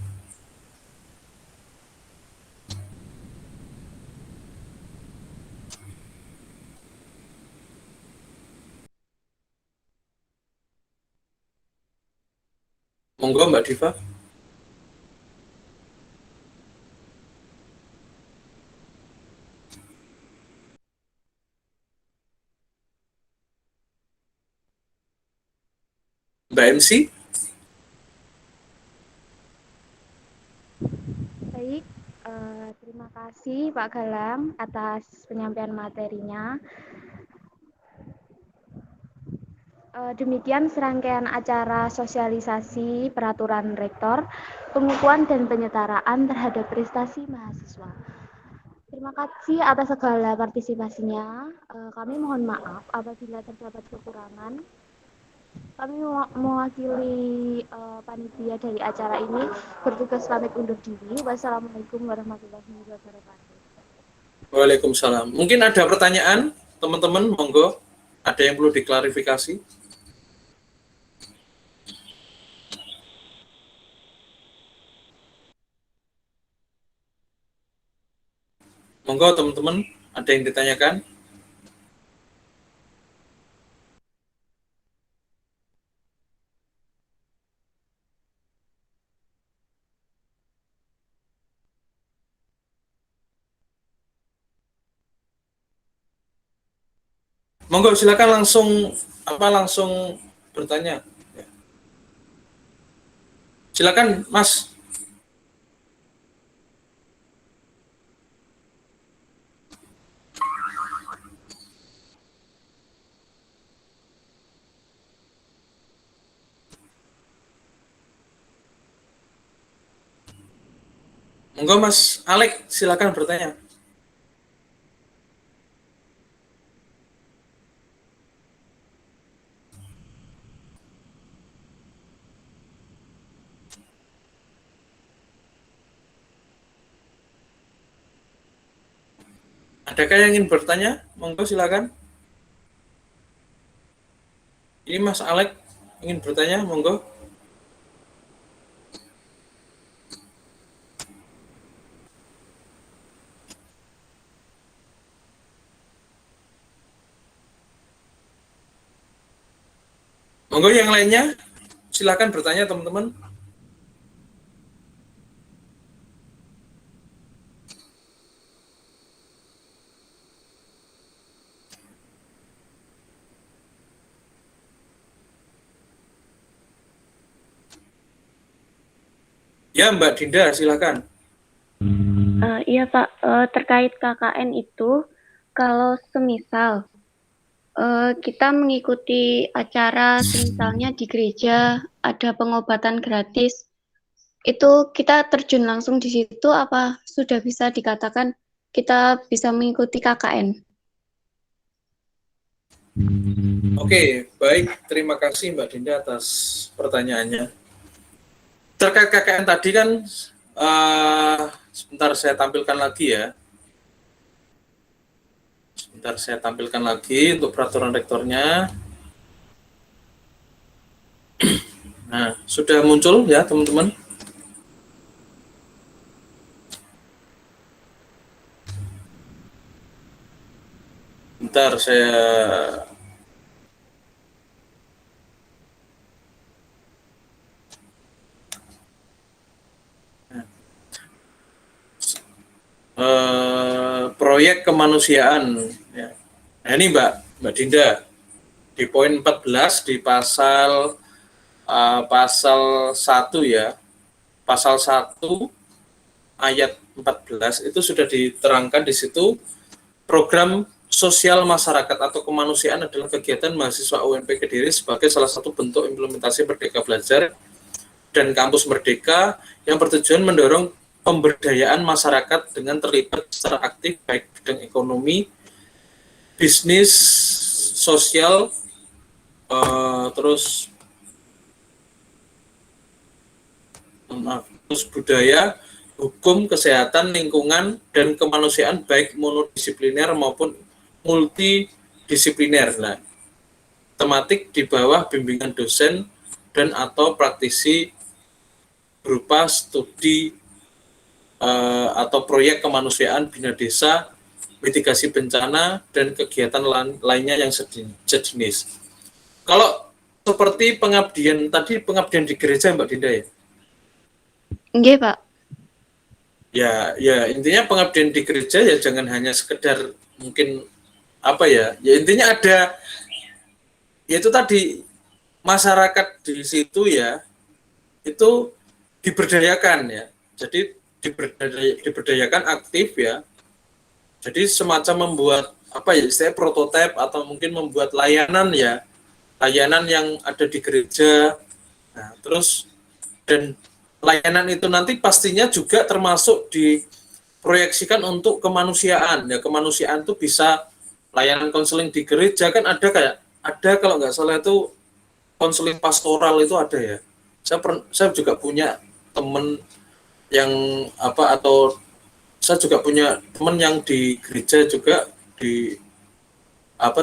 Monggo Mbak Diva. Mbak MC. Baik, terima kasih Pak Galang atas penyampaian materinya. Demikian serangkaian acara sosialisasi peraturan rektor, pengukuhan dan penyetaraan terhadap prestasi mahasiswa. Terima kasih atas segala partisipasinya. Kami mohon maaf apabila terdapat kekurangan. Kami mewakili panitia dari acara ini bertugas pamit undur diri. Wassalamualaikum warahmatullahi wabarakatuh. Waalaikumsalam. Mungkin ada pertanyaan, teman-teman, monggo. Ada yang perlu diklarifikasi? Monggo teman-teman, ada yang ditanyakan? Monggo silakan langsung bertanya. Silakan Mas. Monggo Mas Alek, silakan bertanya. Adakah yang ingin bertanya? Monggo silakan. Ini Mas Alek ingin bertanya, monggo. Monggo yang lainnya, silakan bertanya teman-teman. Ya Mbak Dinda, silakan. Iya Pak, terkait KKN itu, kalau semisal kita mengikuti acara misalnya di gereja ada pengobatan gratis, itu kita terjun langsung di situ apa sudah bisa dikatakan kita bisa mengikuti KKN? Oke, baik. Terima kasih Mbak Dinda atas pertanyaannya. Terkait KKN tadi kan, sebentar saya tampilkan lagi ya. Sebentar saya tampilkan lagi untuk peraturan rektornya. Nah, sudah muncul ya teman-teman. Bentar saya proyek kemanusiaan ya. Nah, ini Mbak Dinda di poin 14 di pasal 1 ya. Pasal 1 ayat 14 itu sudah diterangkan di situ, program sosial masyarakat atau kemanusiaan adalah kegiatan mahasiswa UNP Kediri sebagai salah satu bentuk implementasi Merdeka Belajar dan Kampus Merdeka yang bertujuan mendorong pemberdayaan masyarakat dengan terlibat secara aktif baik bidang ekonomi, bisnis, sosial, terus budaya, hukum, kesehatan, lingkungan, dan kemanusiaan baik monodisipliner maupun multidisipliner. Nah, tematik di bawah bimbingan dosen dan atau praktisi berupa studi atau proyek kemanusiaan, bina desa, mitigasi bencana, dan kegiatan lainnya yang sejenis. Kalau seperti pengabdian tadi, pengabdian di gereja Mbak Dinda ya? Nggih, Pak. Ya intinya pengabdian di gereja ya jangan hanya sekedar mungkin apa ya intinya ada, yaitu tadi masyarakat di situ ya itu diberdayakan ya, jadi diberdayakan aktif ya, jadi semacam membuat apa ya istilahnya prototipe atau mungkin membuat layanan ya, layanan yang ada di gereja. Nah terus dan layanan itu nanti pastinya juga termasuk diproyeksikan untuk kemanusiaan ya, kemanusiaan itu bisa layanan konseling di gereja kan ada kalau nggak salah itu konseling pastoral itu ada ya. Saya juga punya teman yang atau saya juga punya teman yang di gereja juga di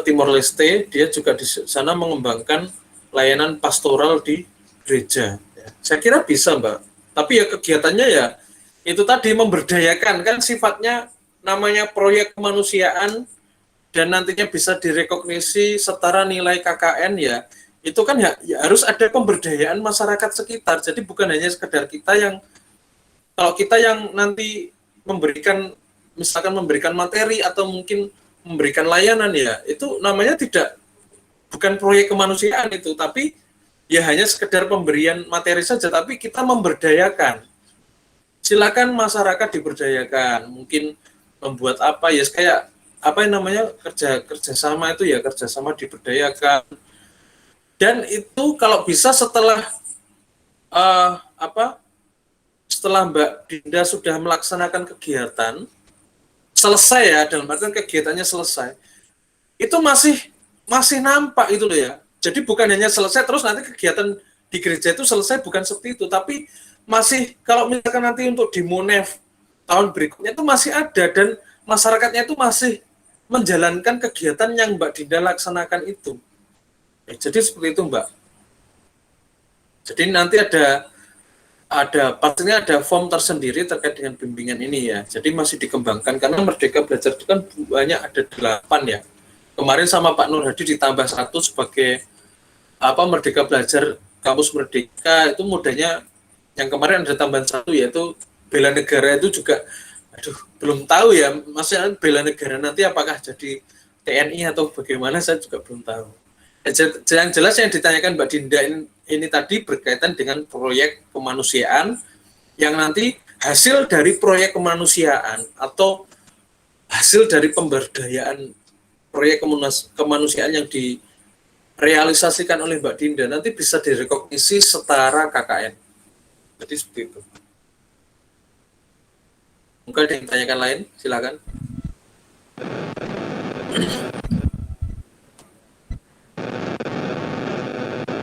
Timor Leste, dia juga di sana mengembangkan layanan pastoral di gereja. Saya kira bisa Mbak, tapi ya kegiatannya ya itu tadi memberdayakan kan sifatnya, namanya proyek kemanusiaan dan nantinya bisa direkognisi setara nilai KKN ya, itu kan ya harus ada pemberdayaan masyarakat sekitar, jadi bukan hanya sekedar kita yang, kalau kita yang nanti memberikan misalkan memberikan materi atau mungkin memberikan layanan ya, itu namanya bukan proyek kemanusiaan itu, tapi ya hanya sekedar pemberian materi saja, tapi kita memberdayakan. Silakan masyarakat diberdayakan, mungkin membuat apa ya, kayak apa yang namanya kerjasama itu ya, kerjasama diberdayakan. Dan itu kalau bisa setelah setelah Mbak Dinda sudah melaksanakan kegiatan selesai ya, dalam artian kegiatannya selesai, itu masih nampak itu loh ya. Jadi bukan hanya selesai terus nanti kegiatan di gereja itu selesai, bukan seperti itu, tapi masih, kalau misalkan nanti untuk di Monef tahun berikutnya itu masih ada, dan masyarakatnya itu masih menjalankan kegiatan yang Mbak Dinda laksanakan itu. Jadi seperti itu Mbak. Jadi nanti pastinya ada form tersendiri terkait dengan bimbingan ini ya. Jadi masih dikembangkan karena Merdeka Belajar itu kan banyak, ada 8 ya. Kemarin sama Pak Nur Hadi ditambah 1 sebagai Merdeka Belajar Kampus Merdeka, itu modalnya yang kemarin ada tambahan 1 yaitu bela negara. Itu juga belum tahu ya, maksudnya bela negara nanti apakah jadi TNI atau bagaimana, saya juga belum tahu. Yang jelas yang ditanyakan Mbak Dinda ini tadi berkaitan dengan proyek kemanusiaan yang nanti hasil dari proyek kemanusiaan atau hasil dari pemberdayaan proyek kemanusiaan yang direalisasikan oleh Mbak Dinda nanti bisa direkognisi setara KKN. Jadi seperti itu. Mungkin ada yang ditanyakan lain, silakan.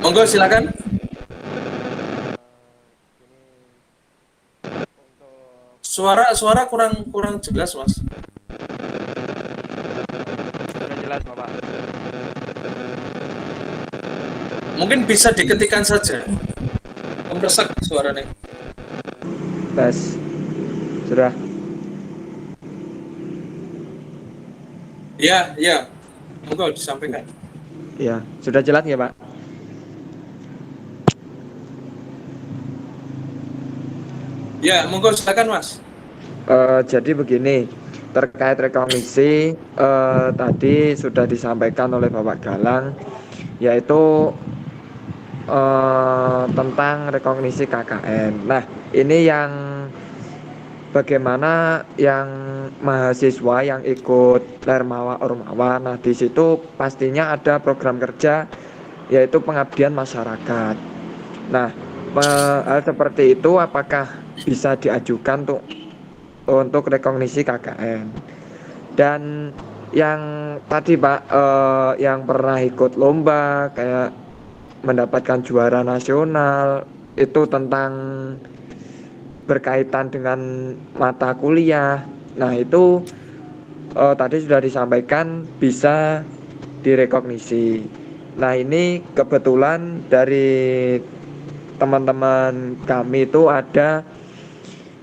Monggo silakan. Suara kurang jelas, Mas. Sudah jelas, Bapak. Mungkin bisa diketikkan saja. Memresak suaranya. Tes. Sudah. Ya. Monggo disampaikan. Ya, sudah jelas ya, Pak? Ya, monggo silakan Mas. Jadi begini, terkait rekognisi tadi sudah disampaikan oleh Bapak Galang, yaitu tentang rekognisi KKN. Nah, ini yang bagaimana yang mahasiswa yang ikut Lermawa Ormawa. Nah, di situ pastinya ada program kerja yaitu pengabdian masyarakat. Nah, hal seperti itu apakah bisa diajukan untuk rekognisi KKN? Dan yang tadi Pak, yang pernah ikut lomba kayak mendapatkan juara nasional itu tentang berkaitan dengan mata kuliah. Nah, itu tadi sudah disampaikan bisa direkognisi. Nah, ini kebetulan dari teman-teman kami itu ada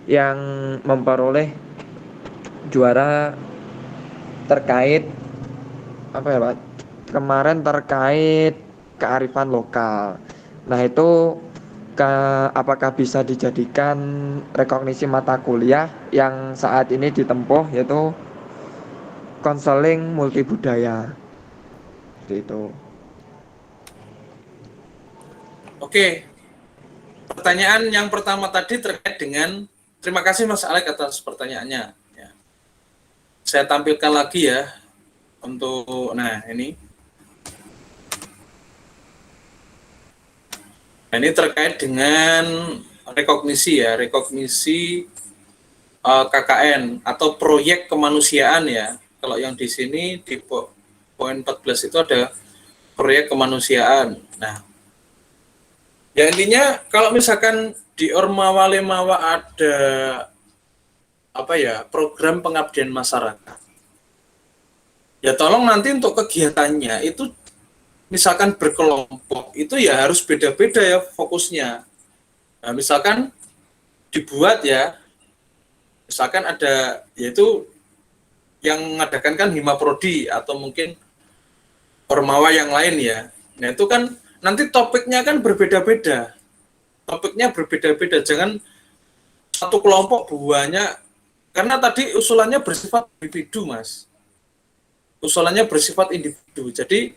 yang memperoleh juara terkait apa ya Pak? Kemarin terkait kearifan lokal. Nah, itu apakah bisa dijadikan rekognisi mata kuliah yang saat ini ditempuh, yaitu konseling multibudaya. Seperti itu. Oke. Pertanyaan yang pertama tadi terkait dengan, terima kasih Mas Alek atas pertanyaannya. Ya. Saya tampilkan lagi ya untuk, nah ini. Nah, ini terkait dengan rekognisi ya, rekognisi KKN atau proyek kemanusiaan ya. Kalau yang di sini di poin 14 itu ada proyek kemanusiaan. Nah, ya intinya kalau misalkan di Ormawa Lemawa ada program pengabdian masyarakat, ya tolong nanti untuk kegiatannya itu misalkan berkelompok itu ya harus beda-beda ya fokusnya. Nah, misalkan dibuat ya, misalkan ada yaitu yang mengadakan kan Himaprodi atau mungkin Ormawa yang lain ya. Nah, itu kan nanti topiknya kan berbeda-beda. Topiknya berbeda-beda, jangan satu kelompok banyak, karena tadi usulannya bersifat individu, Mas. Usulannya bersifat individu. Jadi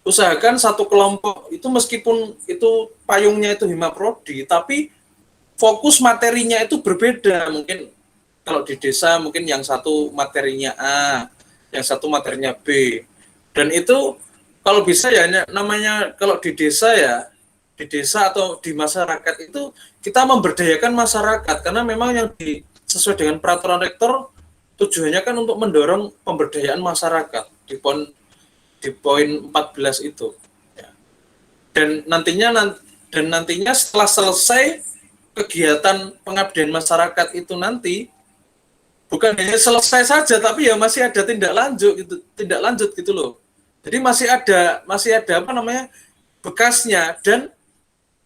usahakan satu kelompok itu meskipun itu payungnya itu Hima Prodi, tapi fokus materinya itu berbeda. Mungkin kalau di desa mungkin yang satu materinya A, yang satu materinya B. Dan itu kalau bisa ya namanya kalau di desa atau di masyarakat itu kita memberdayakan masyarakat, karena memang yang sesuai dengan peraturan rektor tujuannya kan untuk mendorong pemberdayaan masyarakat di poin 14 itu. Ya. Dan nantinya setelah selesai kegiatan pengabdian masyarakat itu nanti bukan hanya selesai saja, tapi ya masih ada tindak lanjut gitu loh. Jadi masih ada apa namanya bekasnya, dan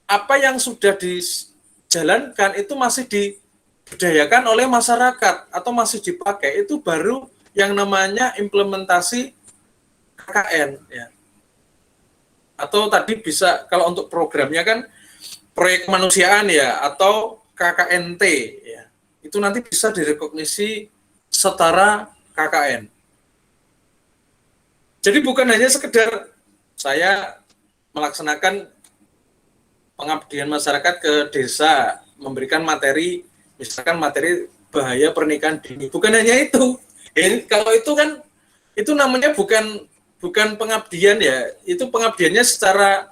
apa yang sudah dijalankan itu masih diberdayakan oleh masyarakat atau masih dipakai, itu baru yang namanya implementasi KKN ya. Atau tadi bisa kalau untuk programnya kan proyek kemanusiaan ya, atau KKNT ya. Itu nanti bisa direkognisi setara KKN. Jadi bukan hanya sekedar saya melaksanakan pengabdian masyarakat ke desa, memberikan materi, misalkan materi bahaya pernikahan dini. Bukan hanya itu. Kalau itu kan itu namanya bukan pengabdian ya. Itu pengabdiannya secara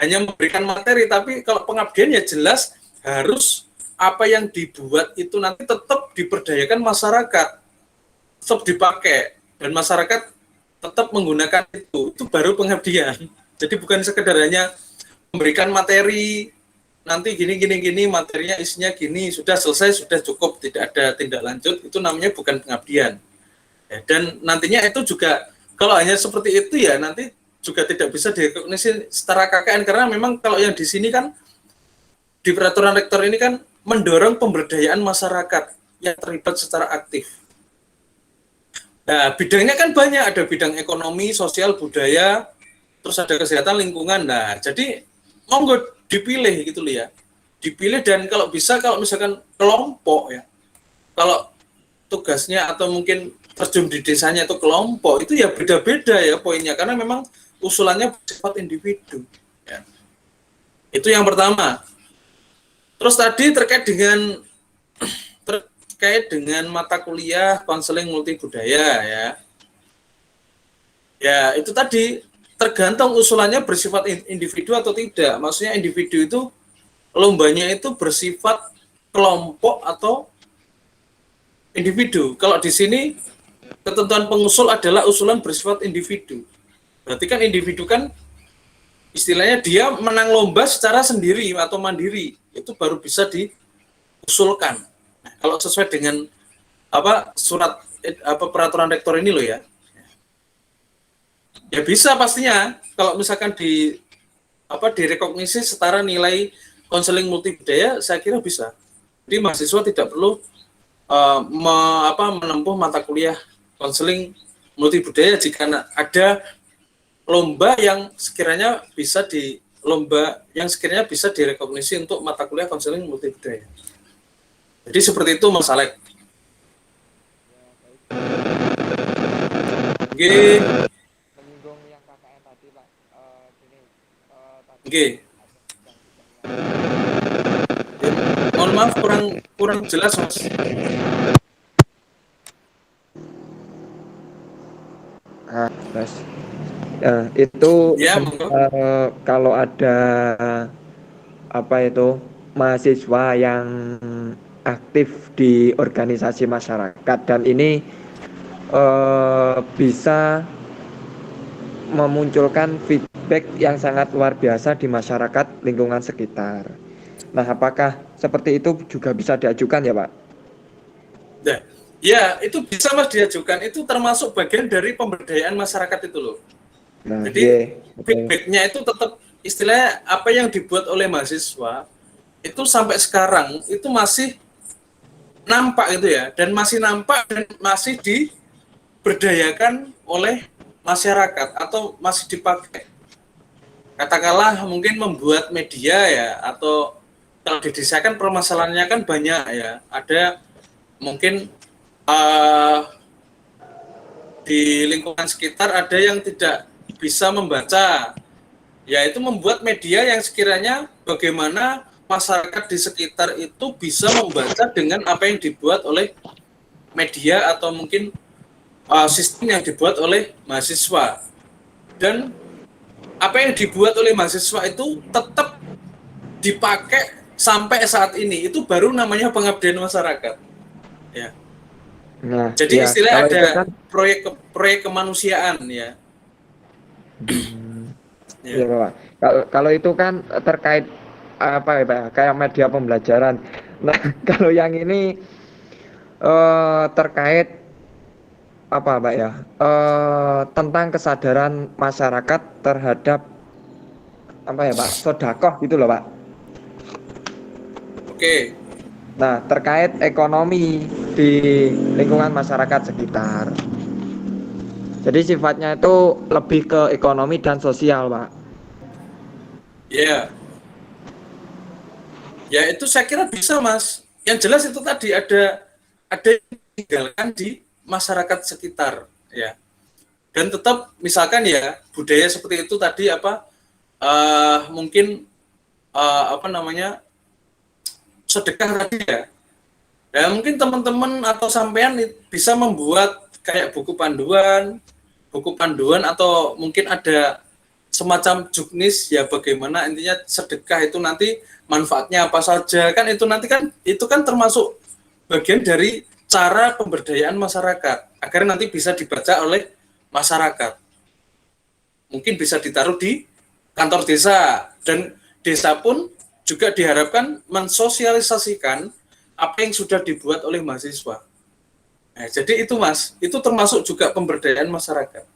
hanya memberikan materi, tapi kalau pengabdian ya jelas harus apa yang dibuat itu nanti tetap diberdayakan masyarakat, tetap dipakai, dan masyarakat tetap menggunakan itu baru pengabdian. Jadi bukan sekedar hanya memberikan materi, nanti gini, materinya isinya gini, sudah selesai, sudah cukup, tidak ada tindak lanjut, itu namanya bukan pengabdian. Ya, dan nantinya itu juga, kalau hanya seperti itu ya nanti juga tidak bisa direkognisi setara KKN, karena memang kalau yang di sini kan, di peraturan rektor ini kan mendorong pemberdayaan masyarakat yang terlibat secara aktif. Nah, bidangnya kan banyak, ada bidang ekonomi, sosial, budaya, terus ada kesehatan, lingkungan. Nah, jadi monggo dipilih gitu loh ya. Dipilih, dan kalau bisa, kalau misalkan kelompok ya, kalau tugasnya atau mungkin terjun di desanya itu kelompok, itu ya beda-beda ya poinnya, karena memang usulannya bersifat individu. Ya. Itu yang pertama. Terus tadi terkait dengan mata kuliah konseling multibudaya ya. Ya, itu tadi tergantung usulannya bersifat individu atau tidak. Maksudnya individu itu lombanya itu bersifat kelompok atau individu. Kalau di sini ketentuan pengusul adalah usulan bersifat individu. Berarti kan individu kan istilahnya dia menang lomba secara sendiri atau mandiri, itu baru bisa diusulkan. Nah, kalau sesuai dengan surat peraturan rektor ini loh ya. Ya bisa pastinya kalau misalkan direkognisi setara nilai konseling multibudaya, saya kira bisa. Jadi mahasiswa tidak perlu menempuh mata kuliah konseling multibudaya jika ada lomba yang sekiranya bisa direkognisi untuk mata kuliah konseling multibudaya. Jadi seperti itu Mas Alek. Oke. Menyinggung yang KKN tadi Pak, Oke. Mohon maaf kurang jelas Mas. Mas. Itu Ya, kalau ada mahasiswa yang aktif di organisasi masyarakat dan ini bisa memunculkan feedback yang sangat luar biasa di masyarakat lingkungan sekitar. Nah, apakah seperti itu juga bisa diajukan ya Pak? Ya, itu bisa Mas diajukan. Itu termasuk bagian dari pemberdayaan masyarakat itu loh. Nah, jadi feedbacknya itu tetap istilahnya apa yang dibuat oleh mahasiswa itu sampai sekarang itu masih nampak gitu ya, dan masih nampak dan masih diberdayakan oleh masyarakat atau masih dipakai. Katakanlah mungkin membuat media ya, atau kalau di desa kan permasalahannya kan banyak ya, ada mungkin di lingkungan sekitar ada yang tidak bisa membaca, yaitu membuat media yang sekiranya bagaimana masyarakat di sekitar itu bisa membaca dengan apa yang dibuat oleh media atau mungkin sistem yang dibuat oleh mahasiswa. Dan apa yang dibuat oleh mahasiswa itu tetap dipakai sampai saat ini. Itu baru namanya pengabdian masyarakat. Ya. Nah, Jadi ya, istilah kalau ada itu kan, proyek kemanusiaan ya. ya Ya. Bapak. Kalau itu kan terkait apa ya Pak? Kayak media pembelajaran. Nah, kalau yang ini terkait apa Pak ya? Tentang kesadaran masyarakat terhadap apa ya Pak? Sodakoh gitu loh Pak. Oke. Nah, terkait ekonomi di lingkungan masyarakat sekitar. Jadi sifatnya itu lebih ke ekonomi dan sosial, Pak. Ya. Ya itu saya kira bisa, Mas. Yang jelas itu tadi ada yang ditinggalkan di masyarakat sekitar, ya. Dan tetap misalkan ya budaya seperti itu tadi mungkin apa namanya sedekah tadi ya. Ya mungkin teman-teman atau sampean bisa membuat kayak buku panduan atau mungkin ada semacam juknis ya bagaimana intinya sedekah itu nanti manfaatnya apa saja kan itu kan termasuk bagian dari cara pemberdayaan masyarakat agar nanti bisa dibaca oleh masyarakat. Mungkin bisa ditaruh di kantor desa dan desa pun juga diharapkan mensosialisasikan apa yang sudah dibuat oleh mahasiswa. Nah, jadi itu Mas, itu termasuk juga pemberdayaan masyarakat.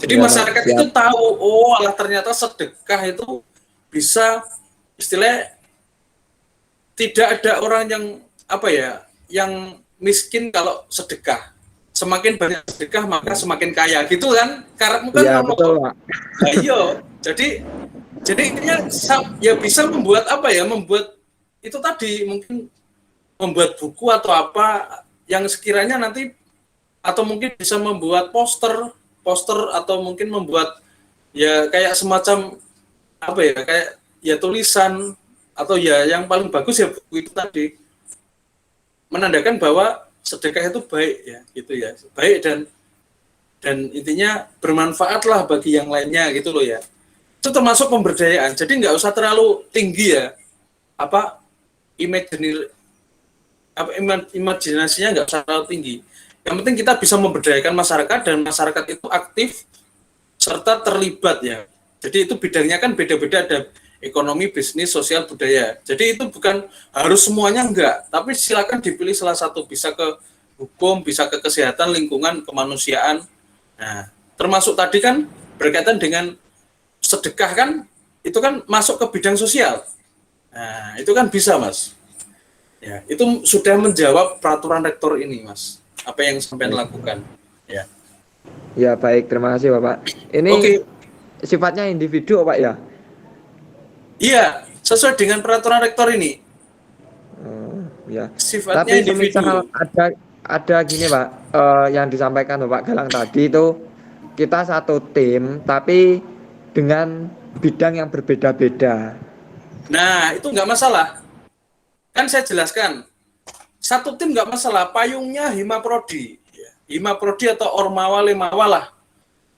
Jadi Ya, Pak, masyarakat siap. itu tahu, oh alah ternyata sedekah itu bisa istilahnya tidak ada orang yang yang miskin kalau sedekah. Semakin banyak sedekah maka semakin kaya gitu kan? Karena kan Ya, betul, Pak. Nah, iya. Jadi intinya ya bisa membuat membuat itu tadi mungkin membuat buku atau apa yang sekiranya nanti atau mungkin bisa membuat poster atau mungkin membuat ya kayak semacam kayak ya tulisan atau ya yang paling bagus ya buku itu tadi menandakan bahwa sedekah itu baik ya gitu ya baik dan intinya bermanfaatlah bagi yang lainnya gitu loh ya itu termasuk pemberdayaan jadi nggak usah terlalu tinggi ya imajinasinya nggak usah terlalu tinggi. Yang penting kita bisa memberdayakan masyarakat dan masyarakat itu aktif serta terlibat ya. Jadi itu bidangnya kan beda-beda ada ekonomi, bisnis, sosial, budaya. Jadi itu bukan harus semuanya enggak, tapi silakan dipilih salah satu bisa ke hukum, bisa ke kesehatan, lingkungan, kemanusiaan. Nah, termasuk tadi kan berkaitan dengan sedekah kan itu kan masuk ke bidang sosial. Nah, itu kan bisa, Mas. Ya, itu sudah menjawab peraturan rektor ini, Mas. Apa yang sampai lakukan? Ya. Ya, baik, terima kasih, Bapak. Ini sifatnya individu, Pak ya? Iya, sesuai dengan peraturan rektor ini. Ya. Sifatnya Tapi individu. semisal ada gini, Pak, yang disampaikan Bapak Galang tadi itu kita satu tim, tapi dengan bidang yang berbeda-beda. Nah, itu nggak masalah. Kan saya jelaskan, satu tim nggak masalah, payungnya Himaprodi. Himaprodi atau Ormawa Lemawa lah.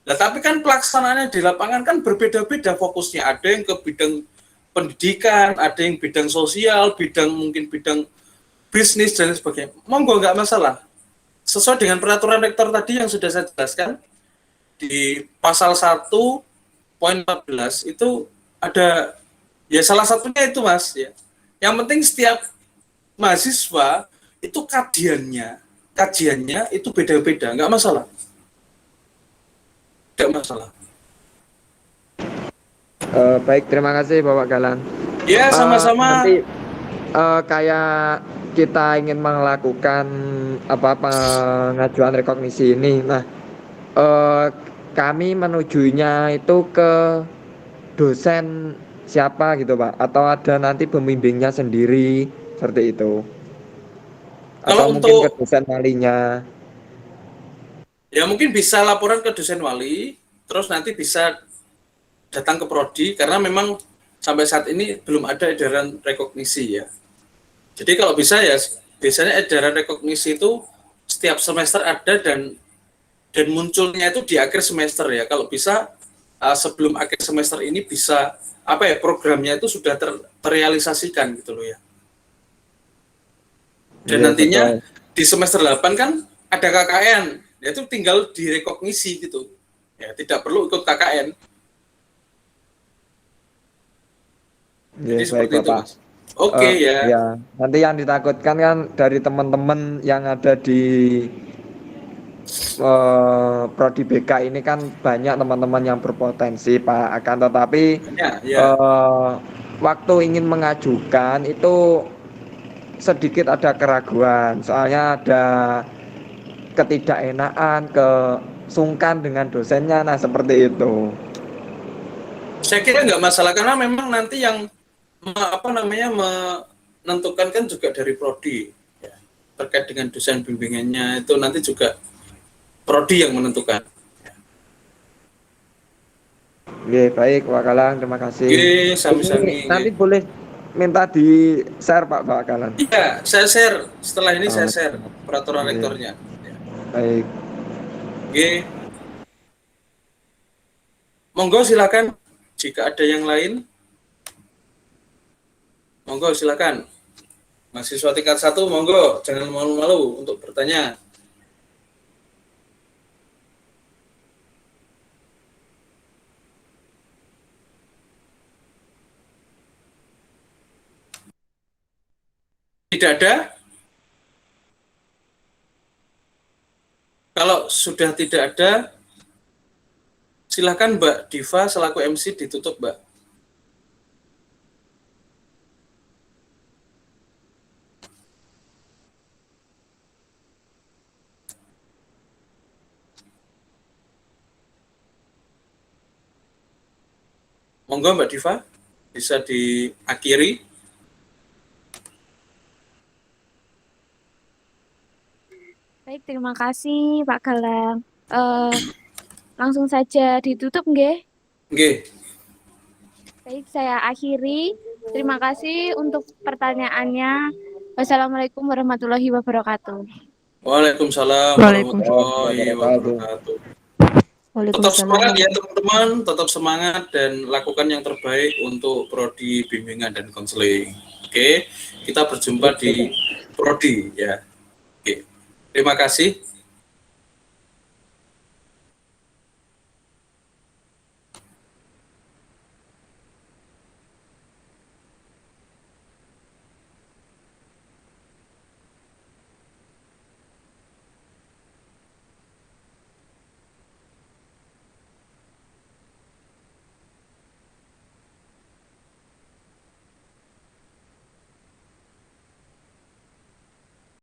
Nah, tapi kan pelaksanaannya di lapangan kan berbeda-beda fokusnya. Ada yang ke bidang pendidikan, ada yang bidang sosial, mungkin bidang bisnis, dan sebagainya. Monggo nggak masalah. Sesuai dengan peraturan rektor tadi yang sudah saya jelaskan, di pasal 1.14 itu ada, ya salah satunya itu Mas, ya. Yang penting setiap mahasiswa itu kajiannya itu beda-beda, nggak masalah. Tidak masalah. Baik, terima kasih Bapak Galang. Ya, sama-sama. Nanti kayak kita ingin melakukan pengajuan rekognisi ini. Nah, kami menujunya itu ke dosen siapa gitu Pak? Atau ada nanti pembimbingnya sendiri seperti itu? Atau Kalau mungkin ke dosen walinya? ya mungkin bisa laporan ke dosen wali terus nanti bisa datang ke prodi, karena memang sampai saat ini belum ada edaran rekognisi ya. Jadi kalau bisa ya, biasanya edaran rekognisi itu setiap semester ada, dan munculnya itu di akhir semester ya. Kalau bisa sebelum akhir semester ini bisa programnya itu sudah terrealisasikan gitu loh ya. Dan Iya, nantinya betul. di semester 8 kan ada KKN, ya itu tinggal direkognisi gitu. Ya, tidak perlu ikut KKN. Iya, Jadi baik seperti itu, Bapak. Mas. Oke ya. Ya, nanti yang ditakutkan kan dari teman-teman yang ada di prodi BK ini kan banyak teman-teman yang berpotensi Pak, akan tetapi Ya. waktu ingin mengajukan itu sedikit ada keraguan, soalnya ada ketidakenaan, kesungkan dengan dosennya, nah seperti itu. Saya kira nggak masalah, karena memang nanti yang menentukan kan juga dari prodi ya. Terkait dengan dosen bimbingannya itu nanti juga prodi yang menentukan. Oke, baik Pak Galang, terima kasih. Oke, Ini sami-sami. nanti boleh minta di share Pak Galang. Iya, saya share. Setelah ini saya Oh, share peraturan oke. rektornya. Ya. Baik. Oke. Monggo silakan jika ada yang lain. Monggo silakan. Mahasiswa tingkat 1, monggo, jangan malu-malu untuk bertanya. Tidak ada? Kalau sudah tidak ada, silakan Mbak Diva selaku MC ditutup, Mbak. Monggo Mbak Diva, bisa diakhiri. Baik, terima kasih Pak Galang. Langsung saja ditutup nggih? Nggih. Baik, saya akhiri. Terima kasih untuk pertanyaannya. Wassalamualaikum warahmatullahi wabarakatuh. Waalaikumsalam warahmatullahi wabarakatuh. Tetap semangat ya teman-teman, tetap semangat dan lakukan yang terbaik untuk prodi bimbingan dan konseling. Oke, kita berjumpa di prodi ya. Oke, terima kasih.